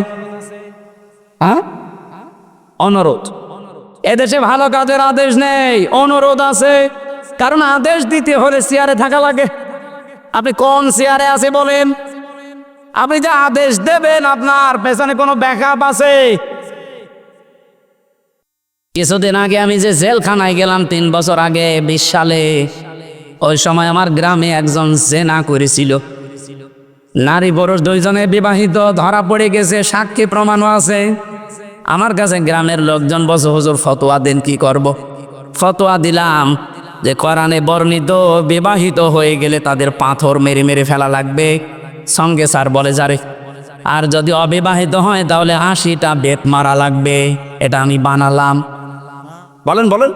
হ্যাঁ, অনুরোধ। এদেশে ভালো কাজের আদেশ নেই, অনুরোধ আছে। কারণ আদেশ দিতে হলে চেয়ারে থাকা লাগে। আপনি কোন চেয়ারে আছে বলেন? আপনি যে আদেশ দেবেন আপনার পেছনে কোনো ব্যাকআপ আছে? কিছুদিন আগে আমি যে জেলখানায় গেলাম 3 বছর আগে 20 সালে, ওই সময় আমার গ্রামে একজন জেনা করেছিল। নারী পুরুষ 2 জনে বিবাহিত, ধরা পড়ে গেছে, সাক্ষী প্রমাণও আছে। আমার কাছে গ্রামের লোকজন বসে, হুজুর ফতোয়া দেন, কি করব? ফতোয়া দিলাম যে কোরআনে বর্ণিত বিবাহিত হয়ে গেলে তাদের পাথর মেরে মেরে ফেলা লাগবে, সঙ্গে স্যার বলে যারে। আর যদি অবিবাহিত হয় তাহলে 80টা বেত মারা লাগবে। এটা আমি বানালাম। বলেন বলেন,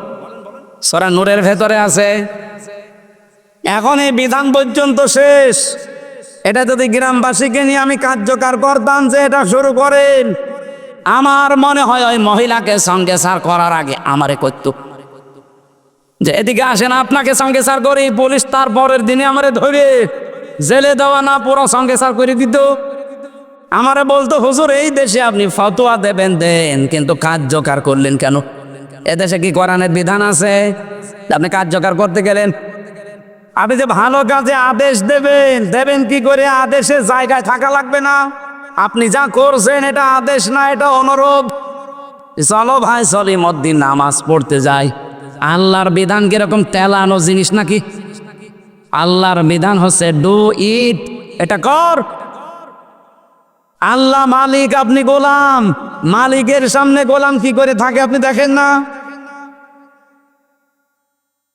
সূরা নূরের ভেতরে আছে। এখন এই বিধান পর্যন্ত শেষ। এটা যদি গ্রামবাসীকে নিয়ে আমি কার্যকর করতাম যে এটা শুরু করেন, আমার মনে হয় ওই মহিলাকে সঙ্গে স্যার করার আগে আমারে করত। যে এদিকে আসেন, আপনাকে সঙ্গে সার করি, পুলিশ তার পরের দিনে আমারে ধরে জেলে দেওয়া না পুরো সঙ্গে সার করে দিত। আমারে বলতো, হুজুর এই দেশে আপনি ফতোয়া দেবেন দেন, কিন্তু কার্যকর করলেন কেন? এদেশে কি কোরআনের বিধান আছে আপনি কার্যকর করতে গেলেন? আপনি যে ভালো কাজে আদেশ দেবেন, দেবেন কি করে? আদেশের জায়গায় থাকা লাগবে না? আপনি যা করছেন এটা আদেশ না, এটা অনুরোধ। চলো ভাই চলি মদ্দিন নামাজ পড়তে যাই। আল্লাহর বিধান কিরকম তেলানো জিনিস নাকি? আল্লাহর বিধান হচ্ছে ডু ইট, এটা কর। আল্লাহ মালিক, আপনি গোলাম। মালিকের সামনে গোলাম কি করে থাকে আপনি দেখেন না?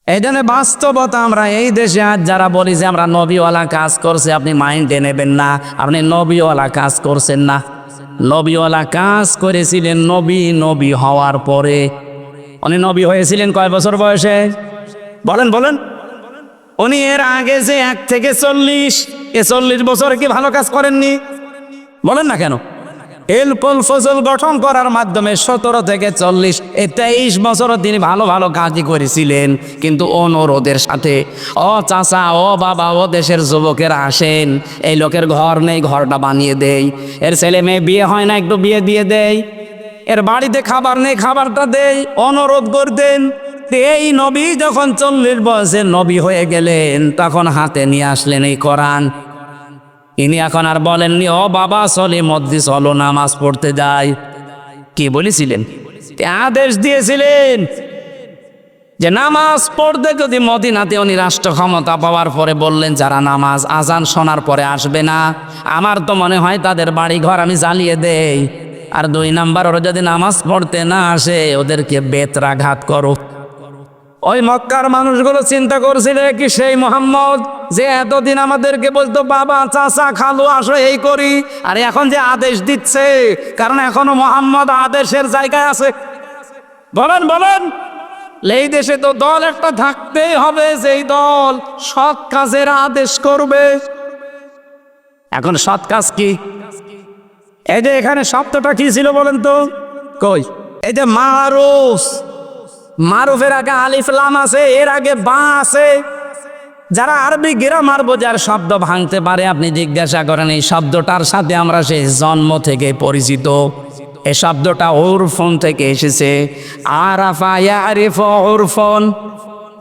এই জন্য বাস্তবতা, আমরা এই দেশে আজ যারা বলি যে আমরা নবীওয়ালা কাজ করছে, আপনি মাইন্ডে নেবেন না। আপনি নবীওয়ালা কাজ করছেন না। নবীওয়ালা কাজ করেছিলেন নবী হওয়ার পরে। উনি নবী হয়েছিলেন কয় বছর বয়সে? বলেন বলেন। উনি এর আগে যে 1 থেকে 40 বছরে কি ভালো কাজ করেননি? বলেন না কেন? এলকল ফজল গঠন করার মাধ্যমে 17 থেকে 40 এই 23 বছরও তিনি ভালো ভালো কাজই করেছিলেন, কিন্তু অনুরোধের সাথে। ও চাচা, ও বাবা, ও দেশের যুবকেরা আসেন, এই লোকের ঘর নেই, ঘরটা বানিয়ে দেই। এর ছেলে মেয়ে বিয়ে হয় না, একটু বিয়ে দিয়ে দেই। এর বাড়িতে খাবার নেই, খাবারটা দেই। অনুরোধ করতেন। এই নবী যখন 40 বয়সে নবী হয়ে গেলেন, তখন হাতে নিয়ে আসলেন এই কোরআন। ইনি এখন আর বলেননি, ও বাবা চলে মসজিদে চলো নামাজ পড়তে যাই। কি বলেছিলেন? আদেশ দিয়েছিলেন যে নামাজ পড়তে যদি মদিনাতে উনি রাষ্ট্র ক্ষমতা পাওয়ার পরে বললেন যারা নামাজ আজান শোনার পরে আসবে না, আমার তো মনে হয় তাদের বাড়ি ঘর আমি জ্বালিয়ে দেই। আর 2 নাম্বার, ওরা যদি নামাজ পড়তে না আসে ওদেরকে বেত্রাঘাত করো। ওই মক্কার মানুষগুলো চিন্তা করছিল কি সেই মোহাম্মদ যে এতদিন আমাদেরকে বলতো বাবা চাচা খালু আসো এই করি, আর এখন যে আদেশ দিচ্ছে, কারণ এখনো মোহাম্মদ আদেশের জায়গায় আছে। বলেন বলেন। এই দেশে তো দল একটা থাকতেই হবে, যেই দল সৎ কাজের আদেশ করবে। এখন সৎ কাজ কি? এই যে এখানে শব্দটা কি ছিল বলেন তো? কই? এই যে মারুফ, মারুফের আগে আলিফ লাম আছে, এর আগে বা আছে। যারা আরবি গ্রামার বোঝার শব্দ ভাঙতে পারে আপনি জিজ্ঞাসা করেন, এই শব্দটার সাথে আমরা সেই জন্ম থেকে পরিচিত। এই শব্দটা উরফন থেকে এসেছে। আরাফা ইয়ারিফু উরফন,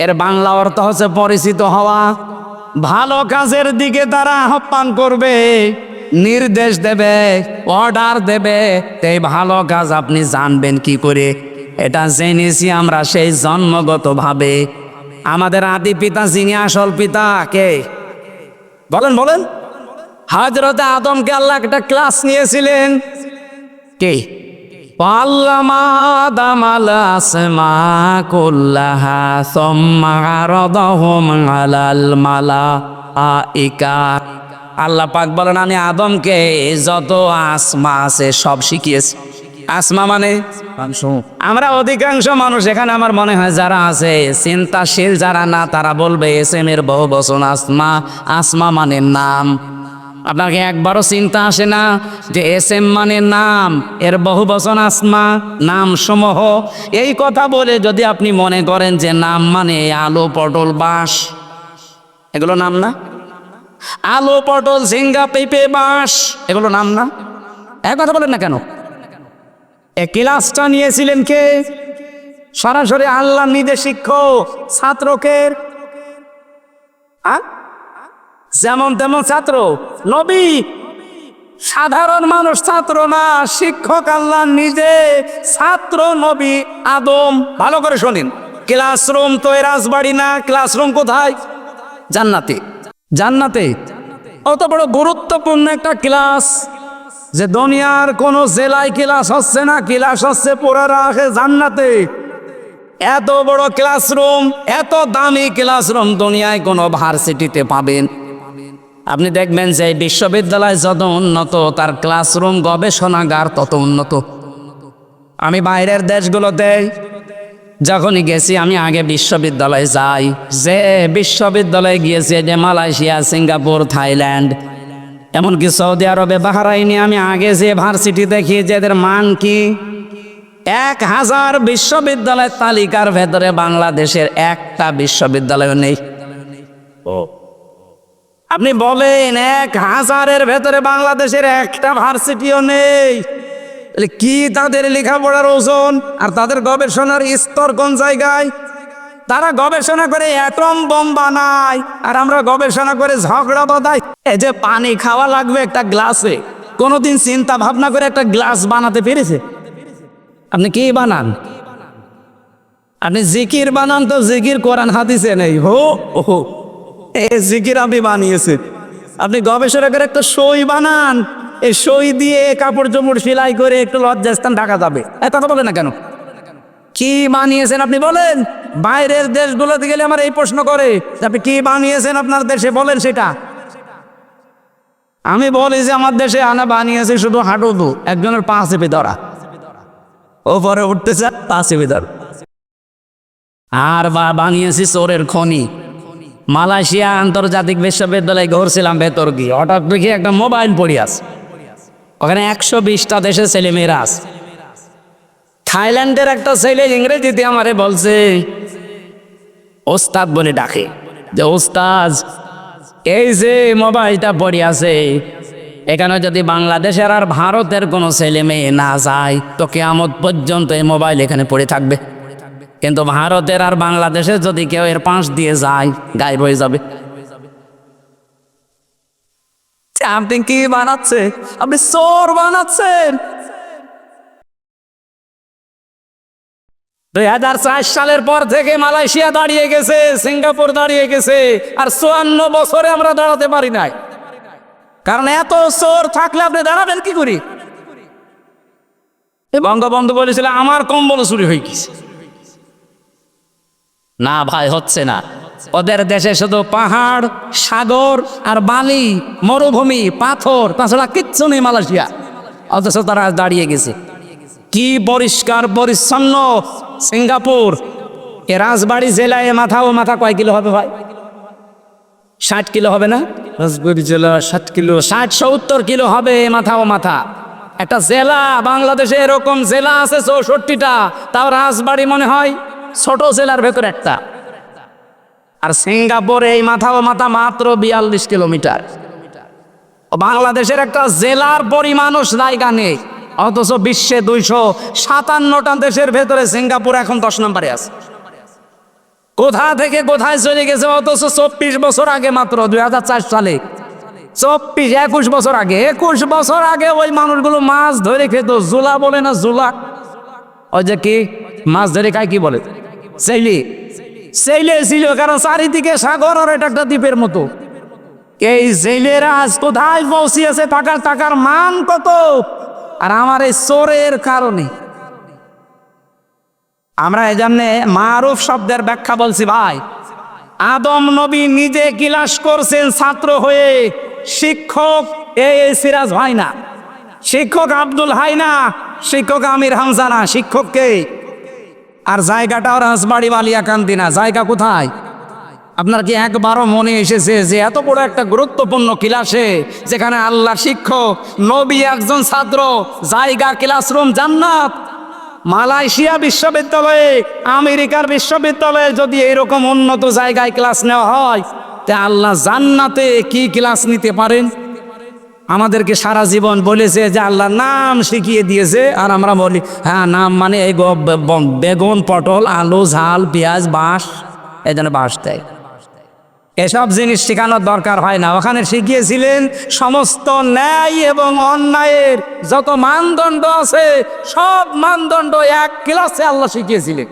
এর বাংলা অর্থ হচ্ছে পরিচিত হওয়া। ভালো কাজের দিকে তারা আহ্বান করবে, নির্দেশ দেবে, অর্ডার দেবে। এই ভালো কাজ আপনি জানবেন কি করে? এটা জেনেছি আমরা সেই জন্মগতভাবে। আমাদের আদি পিতা যিনি আসল পিতা কে? বলেন বলেন। হযরতে আদমকে আল্লাহ একটা ক্লাস নিয়েছিলেন। কে? আল্লামা আদামাল আসমা কুল্লাহা সুম্মা আরাদাহুম আলাল মালাইকা। আল্লাহ পাক বলেন আমি আদমকে যত আসমা আছে সব শিখিয়েছি। আসমা মানে আমরা অধিকাংশ মানুষ এখানে আমার মনে হয় যারা আছে চিন্তাশীল যারা না, তারা বলবে এসএম এর বহু বচন আসমা। আসমা মানে নাম। আপনাকে একবারও চিন্তা আসে না যে এসএম মানে নাম, এর বহু বচন আসমা, নাম সমূহ। এই কথা বলে যদি আপনি মনে করেন যে নাম মানে আলু পটল বাঁশ, এগুলো নাম না? আলু পটল ঝিঙ্গা পেঁপে বাঁশ এগুলো নাম না? এক কথা বলেন না কেন? এ ক্লাসটা নিয়েছিলেন কে? সরাসরি আল্লাহ নিজে শিক্ষক ছাত্রকে। যেমন তেমন ছাত্র নবী, সাধারণ মানুষ ছাত্র না, শিক্ষক আল্লাহ নিজে, ছাত্র নবী আদম। ভালো করে শোনেন, ক্লাসরুম তো এ রাজবাড়ি না। ক্লাসরুম কোথায়? জান্নাতে। জান্নাতে অত বড় গুরুত্বপূর্ণ একটা ক্লাস যে দুনিয়ার কোন জেলায় ক্লাস হচ্ছে না, ক্লাস হচ্ছে পুরা রাখে জান্নাতে। এত বড় ক্লাসরুম, এত দামি ক্লাসরুম দুনিয়ায় কোনো ভার্সিটিতে পাবেন? আপনি দেখবেন যে বিশ্ববিদ্যালয় যত উন্নত, তার ক্লাসরুম গবেষণাগার তত উন্নত। আমি বাইরের দেশগুলোতে যখনই গেছি, আমি আগে বিশ্ববিদ্যালয়ে যাই। যে বিশ্ববিদ্যালয়ে গিয়েছি যে মালয়েশিয়া, সিঙ্গাপুর, থাইল্যান্ড, এমনকি সৌদি আরবে, বাহরাইনে, আমি আগে যে ভার্সিটি দেখি যে এদের মান কি, 1000 বিশ্ববিদ্যালয়ের তালিকার ভেতরে বাংলাদেশের একটা বিশ্ববিদ্যালয় নেই। আপনি বলেন 1000-এর ভেতরে বাংলাদেশের একটা ভার্সিটিও নেই। তাহলে কি তাদের লেখাপড়ার ওজন আর তাদের গবেষণার স্তর কোন জায়গায়? তারা গবেষণা করে অ্যাটম বোম বানায় আর আমরা গবেষণা করে ঝগড়া বাঁধাই। এই যে পানি খাওয়া লাগবে একটা গ্লাসে, কোনোদিন চিন্তা ভাবনা করে একটা গ্লাস বানাতে পেরেছে? আপনি কি বানান? আপনি জিকির বানান, তো জিকির কোরআন হাদিসে নেই। হো এই জিকির আপনি বানিয়েছেন। আপনি গবেষণা করে একটা সই বানান, এই সই দিয়ে কাপড় চোপড় সেলাই করে একটু লজ্জাস্থান ঢাকা যাবে। কথা বলে না কেন? কি বানিয়েছেন আপনি বলেন? বাইরের দেশগুলোতে গেলে আমার এই প্রশ্ন করে যে আপনি কি বানিয়েছেন আপনার দেশে, বলেন সেটা। আমি বলি যে আমার দেশে আনা বানিয়েছে শুধু হাঁটুদু, একজনের পা চেপে ধরা, ওপরে উঠতেছে পা চেপে ধরা। আর বানিয়েছি চোরের খনি। মালয়েশিয়া আন্তর্জাতিক বিশ্ববিদ্যালয়ে ঘুরছিলাম ভেতর গিয়ে, হঠাৎ দেখি একটা মোবাইল পড়ে আছে, ওখানে 120টা দেশের ছেলেমেয়েরা আছে। থাইল্যান্ডের একটা ছেলে ইংরেজিতে আমারে বলছে, ওস্তাদ বলে ডাকে, যে ওস্তাদ এই যে মোবাইলটা পড়ে আছে, এখানে যদি বাংলাদেশের আর ভারতের কোনো ছেলে মেয়ে না যায় তো কিয়ামত পর্যন্ত এই মোবাইল এখানে পড়ে থাকবে, কিন্তু ভারতের আর বাংলাদেশের যদি কেউ এর পাশ দিয়ে যায় গায়েব হয়ে যাবে। আপনি কি বানাচ্ছে? আপনি চোর বানাচ্ছেন। 2004 সালের পর থেকে মালয়েশিয়া দাঁড়িয়ে গেছে, সিঙ্গাপুর দাঁড়িয়ে গেছে, আর 54 বছরে আমরা দাঁড়াতে পারি নাই। কারণ এত চোর থাকলে আপনি দাঁড়াবেন কি করি? বঙ্গবন্ধু বলেছিল আমার কম্বল চুরি হয়ে গেছে। না ভাই, হচ্ছে না। ওদের দেশে শুধু পাহাড়, সাগর আর বালি, মরুভূমি, পাথর, তাছাড়া কিচ্ছু নেই মালয়েশিয়া, অথচ তারা দাঁড়িয়ে গেছে। কি পরিষ্কার পরিচ্ছন্ন সিঙ্গাপুর। এ রাজবাড়ি জেলায় মাথা ও মাথা কয় কিলো হবে ভাই? 60 কিলো হবে না? রাজবাড়ি জেলা 60 কিলো, 60-70 কিলো হবে মাথা ও মাথা। একটা জেলা, বাংলাদেশে এরকম জেলা আছে 64টা, তাও রাজবাড়ি মনে হয় ছোট জেলার ভেতর একটা। আর সিঙ্গাপুরে এই মাথা ও মাথা মাত্র 42 কিলোমিটার। বাংলাদেশের একটা জেলার পরিমাণও জায়গা নেই, অথচ বিশ্বে 257টা দেশের ভেতরে সিঙ্গাপুর এখন 10 নম্বরে আছে। কোথা থেকে কোথায় চলে গেছে, অথচ 24 বছর আগে, মাত্র 2004 সালে, 21 বছর আগে, 21 বছর আগে ওই মানুষগুলো মাছ ধরে খেত। জুলা বলে না, জুলা, ওই যে কি মাছ ধরে খায়, কি বলে, সেইলি। সেইলে ছিল, কারণ চারিদিকে সাগর আর এটা একটা দ্বীপের মতো। এই জেলেরা আজ কোথায় পৌঁছিয়েছে, টাকার মান কত? আর আমার এই চোরের কারণে আমরা এই জন্যে মারুফ শব্দের ব্যাখ্যা বলছি ভাই। আদম নবী নিজে ক্লাস করছেন ছাত্র হয়ে, শিক্ষক এই সিরাজ ভাই না, শিক্ষক আব্দুল হাই না, শিক্ষক আমির হামজা না, শিক্ষককে। আর জায়গাটাও রাজবাড়ি বালিয়াকান্দি না, জায়গা কোথায়? আপনার কি একবারও মনে এসেছে যে এত বড় একটা গুরুত্বপূর্ণ ক্লাসে, যেখানে আল্লাহ শিক্ষক, নবী একজন ছাত্র, জায়গা ক্লাসরুম জান্নাত? মালয়েশিয়া বিশ্ববিদ্যালয়ে, আমেরিকার বিশ্ববিদ্যালয়ে যদি এরকম উন্নত জায়গায় ক্লাস নেওয়া হয়, তা আল্লাহ জান্নাতে কি ক্লাস নিতে পারেন? আমাদেরকে সারা জীবন বলেছে যে আল্লাহ নাম শিখিয়ে দিয়েছে, আর আমরা বলি হ্যাঁ নাম মানে এই বেগুন, পটল, আলু, ঝাল, পেঁয়াজ, বাঁশ, এই জন্য বাঁশ দেয়। এসব জিনিস শেখানোর দরকার হয় না। ওখানে শিখিয়েছিলেন সমস্ত ন্যায় এবং অন্যায়ের যত মানদণ্ড আছে, সব মানদণ্ড এক ক্লাসে আল্লাহ শিখিয়েছিলেন।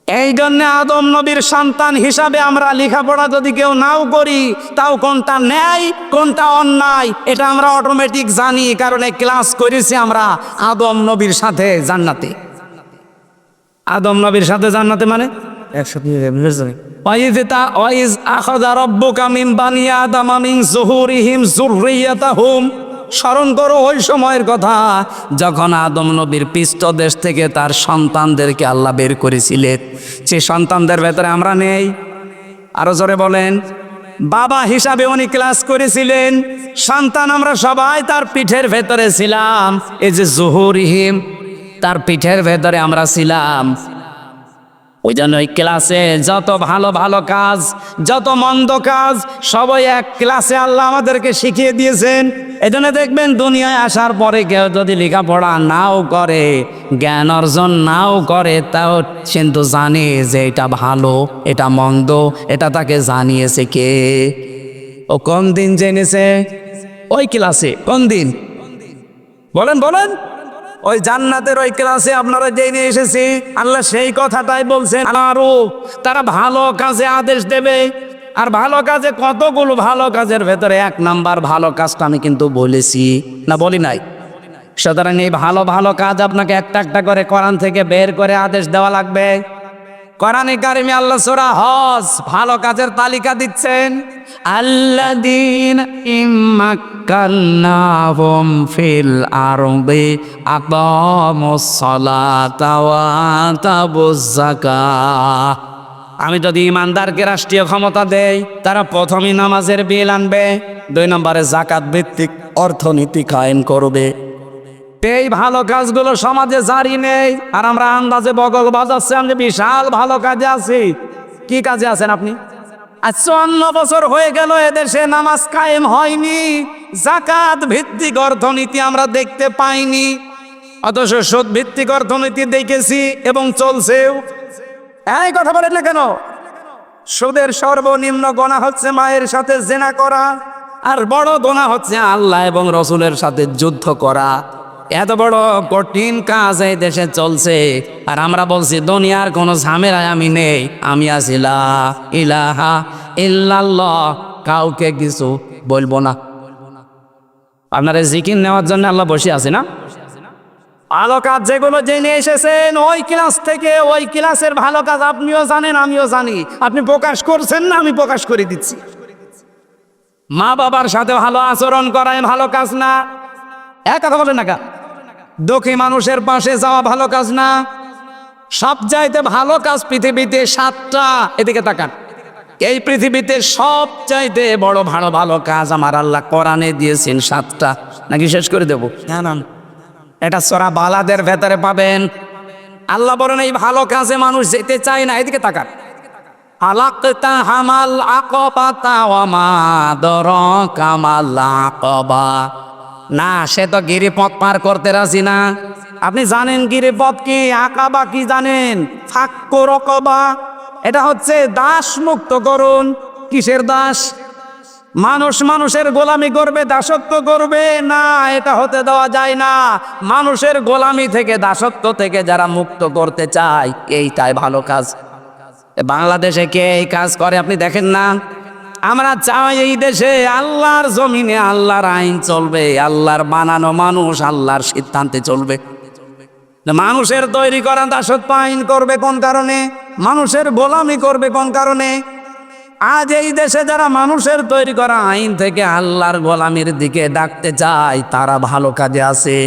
এই জন্য আদম নবীর সন্তান হিসাবে আমরা লেখাপড়া যদি কেউ নাও করি, তাও কোনটা ন্যায় কোনটা অন্যায় এটা আমরা অটোমেটিক জানি, কারণ এই ক্লাস করেছি আমরা আদম নবীর সাথে জান্নাতে। আদম নবীর সাথে জান্নাতে মানে একসাথে। স্মরণ করো ওই সময়ের কথা যখন আদম নবীর পৃষ্ঠদেশ থেকে তার সন্তানদেরকে আল্লাহ বের করেছিলেন। সে সন্তানদের ভেতরে আমরা নেই। আরো জোরে বলেন। বাবা হিসাবে উনি ক্লাস করেছিলেন, সন্তান আমরা সবাই তার পিঠের ভেতরে ছিলাম। এই যে জুহুরিহিম, তার পিঠের ভেতরে আমরা ছিলাম। ওই জন্য ওই ক্লাসে যত ভালো ভালো কাজ, যত মন্দ কাজ সবাই এক ক্লাসে আল্লাহ আমাদেরকে শিখিয়ে দিয়েছেন। এই জন্য দেখবেন দুনিয়ায় আসার পরে কেউ যদি লেখাপড়া নাও করে, জ্ঞান অর্জন নাও করে, তাও কিন্তু জানে যে এটা ভালো, এটা মন্দ, এটা তাকে জানিয়েছে কে? ও কোন দিন জেনেছে? ওই ক্লাসে। কোন দিন বলেন বলেন? ওই জান্নাতের ওই ক্লাসে আপনারা জেনে এসেছি, আল্লাহ সেই কথাটাই বলছেন। আরো তারা ভালো কাজে আদেশ দেবে। আর ভালো কাজে কতগুলো ভালো কাজের ভেতরে 1 নাম্বার ভালো কাজটা আমি কিন্তু বলেছি, না বলি নাই? সুতরাং এই ভালো ভালো কাজ আপনাকে একটা একটা করে কোরআন থেকে বের করে আদেশ দেওয়া লাগবে। কোরআনে কারিমে আল্লাহ সূরা হজ ভালো কাজের তালিকা দিচ্ছেন। আল্লাযীন ইম্মাক্কান্নাহুম ফিল আরদি আকামুস সালাতা ওয়া আতাবুজ যাকাত। আমি যদি ইমানদারকে রাষ্ট্রীয় ক্ষমতা দেই, তারা প্রথমেই নামাজের বিল আনবে, 2 নম্বরে যাকাত ভিত্তিক অর্থনীতি কায়েম করবে। এই ভালো কাজগুলো সমাজে জারি নেই, আর আমরা আন্দাজে বগল বাজাচ্ছি আমি বিশাল ভালো কাজে আছি। কি কাজে আছেন আপনি? আজ 54 বছর হয়ে গেল এদেশে নামাজ কায়েম হয়নি, যাকাত ভিত্তিক অর্থনীতি আমরা দেখতে পাইনি, অথচ সুদ ভিত্তিক অর্থনীতি দেখেছি এবং চলছেও। এই কথা বলেন না কেন? সুদের সর্বনিম্ন গুনাহ হচ্ছে মায়ের সাথে জিনা করা, আর বড় গুনাহ হচ্ছে আল্লাহ এবং রসুলের সাথে যুদ্ধ করা। এত বড় কঠিন কাজ এই দেশে চলছে, আর আমরা বলছি দুনিয়ার কোনো ঝামেলায় আমি নেই, আমি আছি লা ইলাহা ইল্লাল্লাহ, কাউকে কিছু বলবো না। আপনারা জিকির নেওয়ার জন্য আল্লাহ বসে আছে না? ভালো কাজ যেগুলো জেনে এসেছেন ওই ক্লাস থেকে, ওই ক্লাসের ভালো কাজ আপনিও জানেন, আমিও জানি। আপনি প্রকাশ করছেন না, আমি প্রকাশ করে দিচ্ছি। মা বাবার সাথে ভালো আচরণ করাই ভালো কাজ না? এক কথা বলেন না কা? দুঃখী মানুষের পাশে যাওয়া ভালো কাজ না? সবচাইতে ভালো কাজ পৃথিবীতে 7টা, এদিকে তাকান। এই পৃথিবীতে সবচাইতে বড় ভালো ভালো কাজ আমার আল্লাহ কোরআনে দিয়েছেন 7টা। নাকি শেষ করে দেব? না, এটা সূরা বালাদের ভেতরে পাবেন। আল্লাহ বলেন এই ভালো কাজে মানুষ যেতে চায় না। এদিকে তাকান। আলাক্তা হামাল আকাবাতা ওয়া মা আদরাকা মাল আকাবা। না, সে তো গিরিপথ পার করতে রাজি না। আপনি জানেন গিরিপথ কি? আকাবা কি জানেন? ফাক্কু রাকাবা। এটা হচ্ছে দাস মুক্ত করুন। কিসের দাস? মানুষ মানুষের গোলামি করবে, দাসত্ব করবে না, এটা হতে দেওয়া যায় না। মানুষের গোলামি থেকে, দাসত্ব থেকে যারা মুক্ত করতে চায়, এইটাই ভালো কাজ। বাংলাদেশে কে এই কাজ করে আপনি দেখেন না? আমরা চাই এই দেশে আল্লাহর জমিনে আল্লাহর আইন চলবে, আল্লাহর বানানো মানুষ আল্লাহর সিদ্ধান্তে চলবে। মানুষের তৈরি করা দাসত্ব আইন করবে কোন কারণে? মানুষের গোলামি করবে কোন কারণে? আজ এই দেশে যারা মানুষের তৈরি করা আইন থেকে আল্লাহর গোলামির দিকে ডাকতে চায়, তারা ভালো কাজে আছে।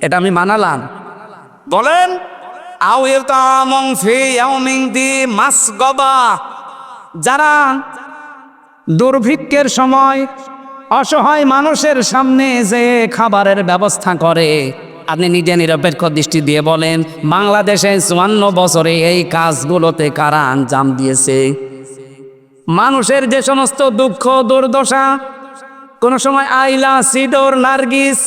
এটা আমি মানালাম। বলেন যারা দুর্ভিক্ষের সময় অসহায় মানুষের সামনে যে খাবারের ব্যবস্থা করে, আপনি নিজে নিরপেক্ষ দৃষ্টি দিয়ে বলেন বাংলাদেশে 54 বছরে এই কাজগুলোতে কারা আঞ্জাম দিয়েছে? মানুষের যে সমস্ত দুঃখ দুর্দশা, কোন সময় আইলা, সিডর, নার্গিস,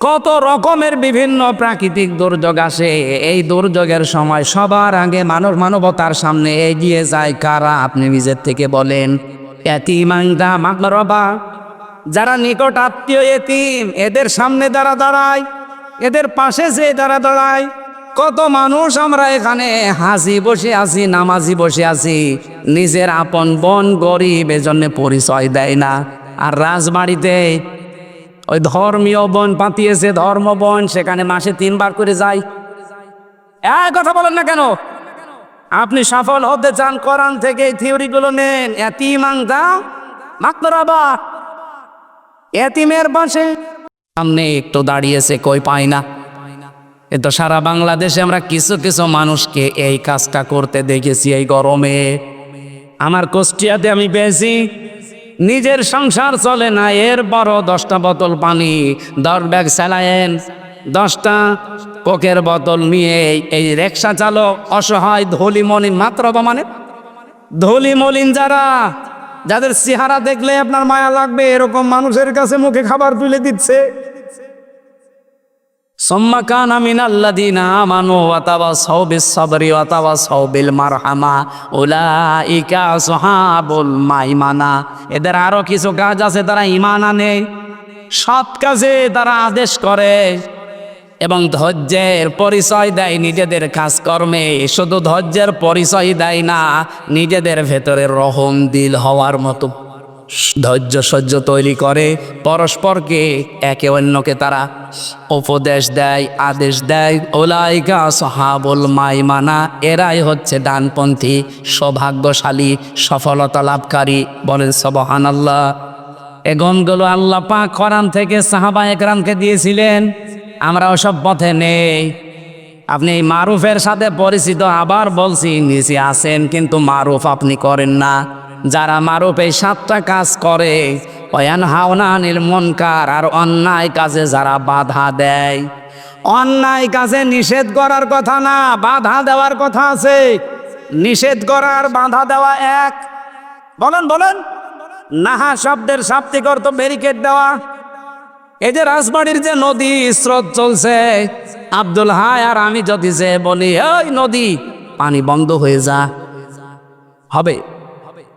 কত রকমের বিভিন্ন প্রাকৃতিক দুর্যোগ আসে। এই দুর্যোগের সময় সবার আগে মানবতার সামনে এগিয়ে যায় কারা? আপনি নিজের থেকে বলেন। এতিমাংদা মাকরবা, যারা নিকট আত্মীয় এতিম, এদের সামনে দাঁড়ায়, এদের পাশে যে দাঁড়ায়। কত মানুষ আমরা এখানে হাজি বসে আছি, নামাজি বসে আছি, নিজের আপন বোন গরিব এজন্য পরিচয় দেয় না। আর রাজবাড়িতে ওই ধর্মীয় বোন পাতিয়েছে, ধর্ম বোন, সেখানে মাসে 3 বার করে যায়। এক কথা বলেন না কেন? আপনি সফল হতে চান, কোরআন থেকে এই থিওরিগুলো নেন। এতিমাংদা মাকরবা, এতিমের পাশে সামনে একটু দাঁড়িয়েছে, কই পায় না। কিন্তু সারা বাংলাদেশে আমরা কিছু কিছু মানুষকে এই কাজটা করতে দেখেছি। এই গরমে আমার কুষ্টিয়াতে আমি পেয়েছি, নিজের সংসার চলে না, এরপরও 10টা বোতল পানি, 10 ব্যাগ স্যালাইন 10টা কোকের বোতল নিয়ে এই রিক্সা চালক অসহায় ধলিমলিন মাত্র মানে ধলিমলিন যাদের চেহারা দেখলে আপনার মায়া লাগবে এরকম মানুষের কাছে মুখে খাবার তুলে দিচ্ছে। সুম্মা কানা মিনাল্লাযীনা আমানু ওয়া তাওয়াসাউ বিস-সাবরি ওয়া তাওয়াসাউ বিল মারহামা উলাইকা আসহাবুল মাইমানা। এদের আরো কিছু কাজ আছে, তারা ঈমান আনে, সৎ কাজে তারা আদেশ করে এবং ধৈর্যের পরিচয় দেয় নিজেদের কাজকর্মে। শুধু ধৈর্যের পরিচয় দেয় না, নিজেদের ভেতরে রহম দিল হওয়ার মতো ধৈর্য সহ্য তৈরি করে। পরস্পরকে একে অন্যকে তারা উপদেশ দেয়, আদেশ দেয়। উলাইকা আসহাবুল মাইমানা, এরাই হচ্ছে ডানপন্থী, সৌভাগ্যশালী, সফলতা লাভকারী। বলেন সুবহানাল্লাহ। এই গুণগুলো আল্লাহ পাক কোরআন থেকে সাহাবা একরামকে দিয়েছিলেন, আমরা ওসব পথে নেই। আপনি এই মারুফের সাথে পরিচিত, আবার বলছি নিচে আছেন কিন্তু মারুফ আপনি করেন না। যারা মারুফ এই 7টা কাজ করে, ওয়ানহাউনা আনিল মুনকার, আর অন্যায় কাজে যারা বাধা দেয়। অন্যায় কাজে নিষেধ করার কথা না, বাধা দেওয়ার কথা আছে। নিষেধ করার বাধা দেওয়া এক। বলেন নাহা শব্দের শাব্দিক অর্থ ব্যারিকেড দেওয়া। এই যে রাজবাড়ির যে নদী স্রোত চলছে, আব্দুল হাই আর আমি যদি যে বলি ওই নদী পানি বন্ধ হয়ে যা, হবে?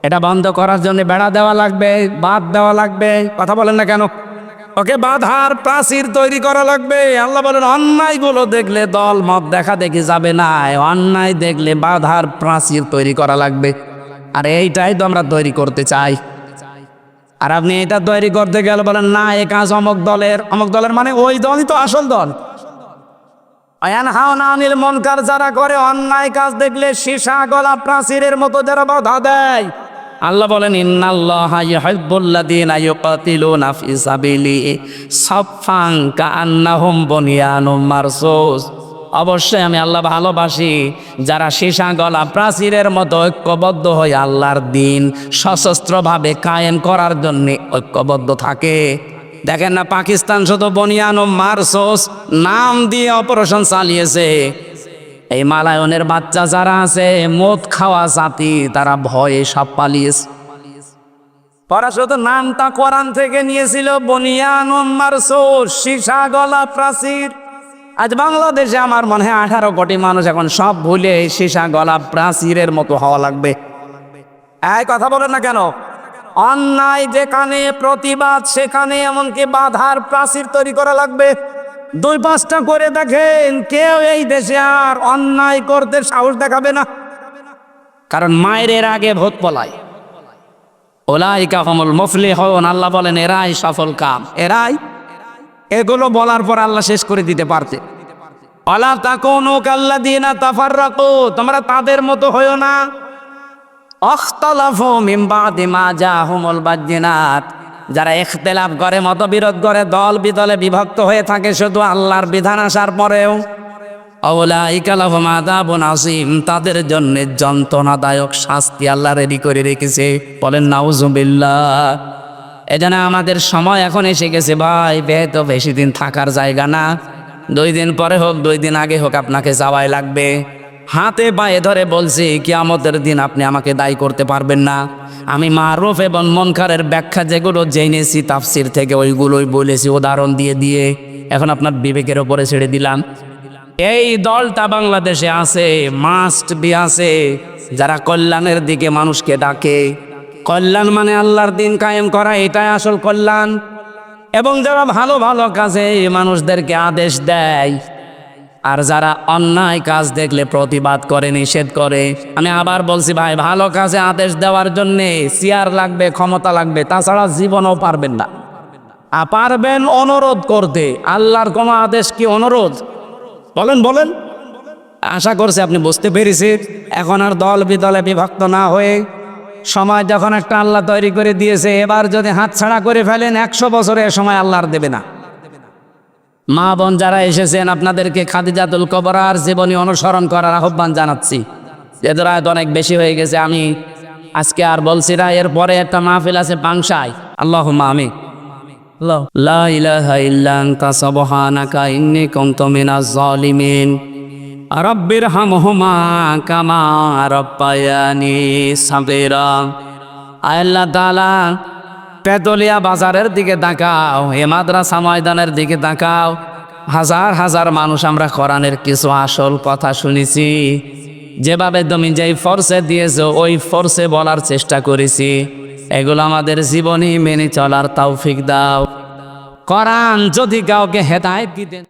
এটা বন্ধ করার জন্য বেড়া দেওয়া লাগবে, বাঁধ দেওয়া লাগবে। কথা বলেন না কেন? ওকে বাধার প্রাচীর তৈরি করা লাগবে। আল্লাহ বলেন অন্যায়গুলো দেখলে দল মত দেখা দেখি যাবে না, অন্যায় দেখলে বাধার প্রাচীর তৈরি করা লাগবে। আর এইটাই তো আমরা তৈরি করতে চাই। আর আপনি এটা তৈরি করতে গেলে বলেন না এ কাজ অমুক দলের মানে ওই দলই তো আসল দল। ওয়ানহাউনা আনিল মুনকার, যারা করে অন্যায় কাজ দেখলে সীসা গলা প্রাচীরের মতো যারা বাধা দেয়। আল্লাহ বলেন ইন্নাল্লাহা ইউহিব্বুল্লাযীনা ইউকাতিলুনা ফি সাবিলিহি সাফফান কাআন্নাহুম বুনিয়ানুম মারসুস। অবশ্যই আমি আল্লাহ ভালোবাসি যারা সীসা গলা প্রাচীরের মতো ঐক্যবদ্ধ হয়ে আল্লাহর দ্বীন সশস্ত্রভাবে কায়েম করার জন্য ঐক্যবদ্ধ থাকে। দেখেন না পাকিস্তান শুধু বুনিয়ানুম মারসুস নাম দিয়ে অপারেশন চালিয়েছে। এই মালায়নের বাচ্চা যারা আছে মদ খাওয়া জাতি, তারা ভয়ে সব পালিয়েছে। পরা শুধু নামটা কোরআন থেকে নিয়েছিল, বুনিয়ানুম মারসুস, সীসা গলা প্রাচীর। আজ বাংলাদেশে আমার মনে হয় 18 কোটি মানুষ এখন সব ভুলে সীসা গলা প্রাচীরের মতো হওয়া লাগবে। এই কথা বলেন না কেন? অন্যায় যেখানে প্রতিবাদ সেখানে এমনকি বাধার প্রাচীর তৈরি করা লাগবে। 2-5টা করে দেখেন, কেউ এই দেশে আর অন্যায় করতে সাহস দেখাবে না, কারণ মায়ের আগে ভূত পলায়। উলাইকা হুমুল মুফলিহুন, আল্লাহ বলেন এরাই সফল কাম, এরাই। এগুলো বলার পর আল্লাহ শেষ করে দিতে পারতে। ওয়ালা তাকুনু কাল্লাযীনা তাফাররাকু, তোমরা তাদের মতো হয়ো না। আখতালাফু মিন বাদি মা জাহুমুল বাজ্জিনাত, যারা ইখতিলাফ করে, মতবিরোধ করে, দল বিদলে বিভক্ত হয়ে থাকে শুধু আল্লাহর বিধান আসার পরেও। উলাইকা লাহুম আযাবুন আযীম, তাদের জন্য যন্ত্রণাদায়ক শাস্তি আল্লাহ রেডি করে রেখেছে। বলেন নাউযুবিল্লাহ। এজন্য আমাদের সময় এখন এসে গেছে ভাই, তো বেশি দিন থাকার জায়গা না। 2 দিন পরে হোক 2 দিন আগে হোক আপনাকে যাওয়াই লাগবে। হাতে পায়ে ধরে বলছি কিয়ামতের দিন আপনি আমাকে দায়ী করতে পারবেন না। আমি মারুফ এবং মুনকারের ব্যাখ্যা যেগুলো জেনেছি তাফসির থেকে ওইগুলোই বলেছি উদাহরণ দিয়ে দিয়ে। এখন আপনার বিবেকের ওপরে ছেড়ে দিলাম। এই দলটা বাংলাদেশে আছে, মাস্ট বি আছে, যারা কল্যাণের দিকে মানুষকে ডাকে। কল্যাণ মানে আল্লাহর দিন কায়েম করা, এটাই আসল কল্যাণ। এবং যারা ভালো ভালো কাজে মানুষদেরকে আদেশ দেয়, আর যারা অন্যায় কাজ দেখলে প্রতিবাদ করে, নিষেধ করে। আমি আবার বলছি ভাই, ভালো কাজে আদেশ দেওয়ার জন্যে চেয়ার লাগবে, ক্ষমতা লাগবে, তাছাড়া জীবনও পারবেন না। পারবেন অনুরোধ করতে, আল্লাহর কোনো আদেশ কি অনুরোধ? বলেন। আশা করছি আপনি বুঝতে পেরেছেন। এখন আর দল বিদলে বিভক্ত না হয়ে সময় যখন একটা আল্লাহ তৈরি করে দিয়েছে, এবার যদি হাতছাড়া করে ফেলেন 100 বছরে সময় আল্লাহ আর দেবে না। মা বোন যারা এসেছেন আপনাদেরকে খাদিজাতুল কুবরার জীবনী অনুসরণ করার আহ্বান জানাচ্ছি। এদের আয়ত অনেক বেশি হয়ে গেছে, আমি আজকে আর বলছি না। এরপরে একটা মাহফিল আছে পাংশায়, আল্লাহুম্মা আমিন। লা ইলাহা ইল্লা আনতা সুবহানাকা ইন্নী কুনতু মিনাজ জালিমিন রাব্বির হামহুমা কামা রাব্বায়ানি সাগীরা। আয় আল্লাহ তাআলা, পেতলিয়া বাজারের দিকে তাকাও, এ মাদ্রাসা ময়দানের দিকে তাকাও। হাজার হাজার মানুষ আমরা কোরআনের কিছু আসল কথা শুনেছি, যেভাবে তুমি যেই ফোর্সে দিয়েছো ওই ফোর্সে বলার চেষ্টা করেছি, এগুলো আমাদের জীবনে মেনে চলার তৌফিক দাও। কোরআন যদি কাউকে হেদায়েত দিতেন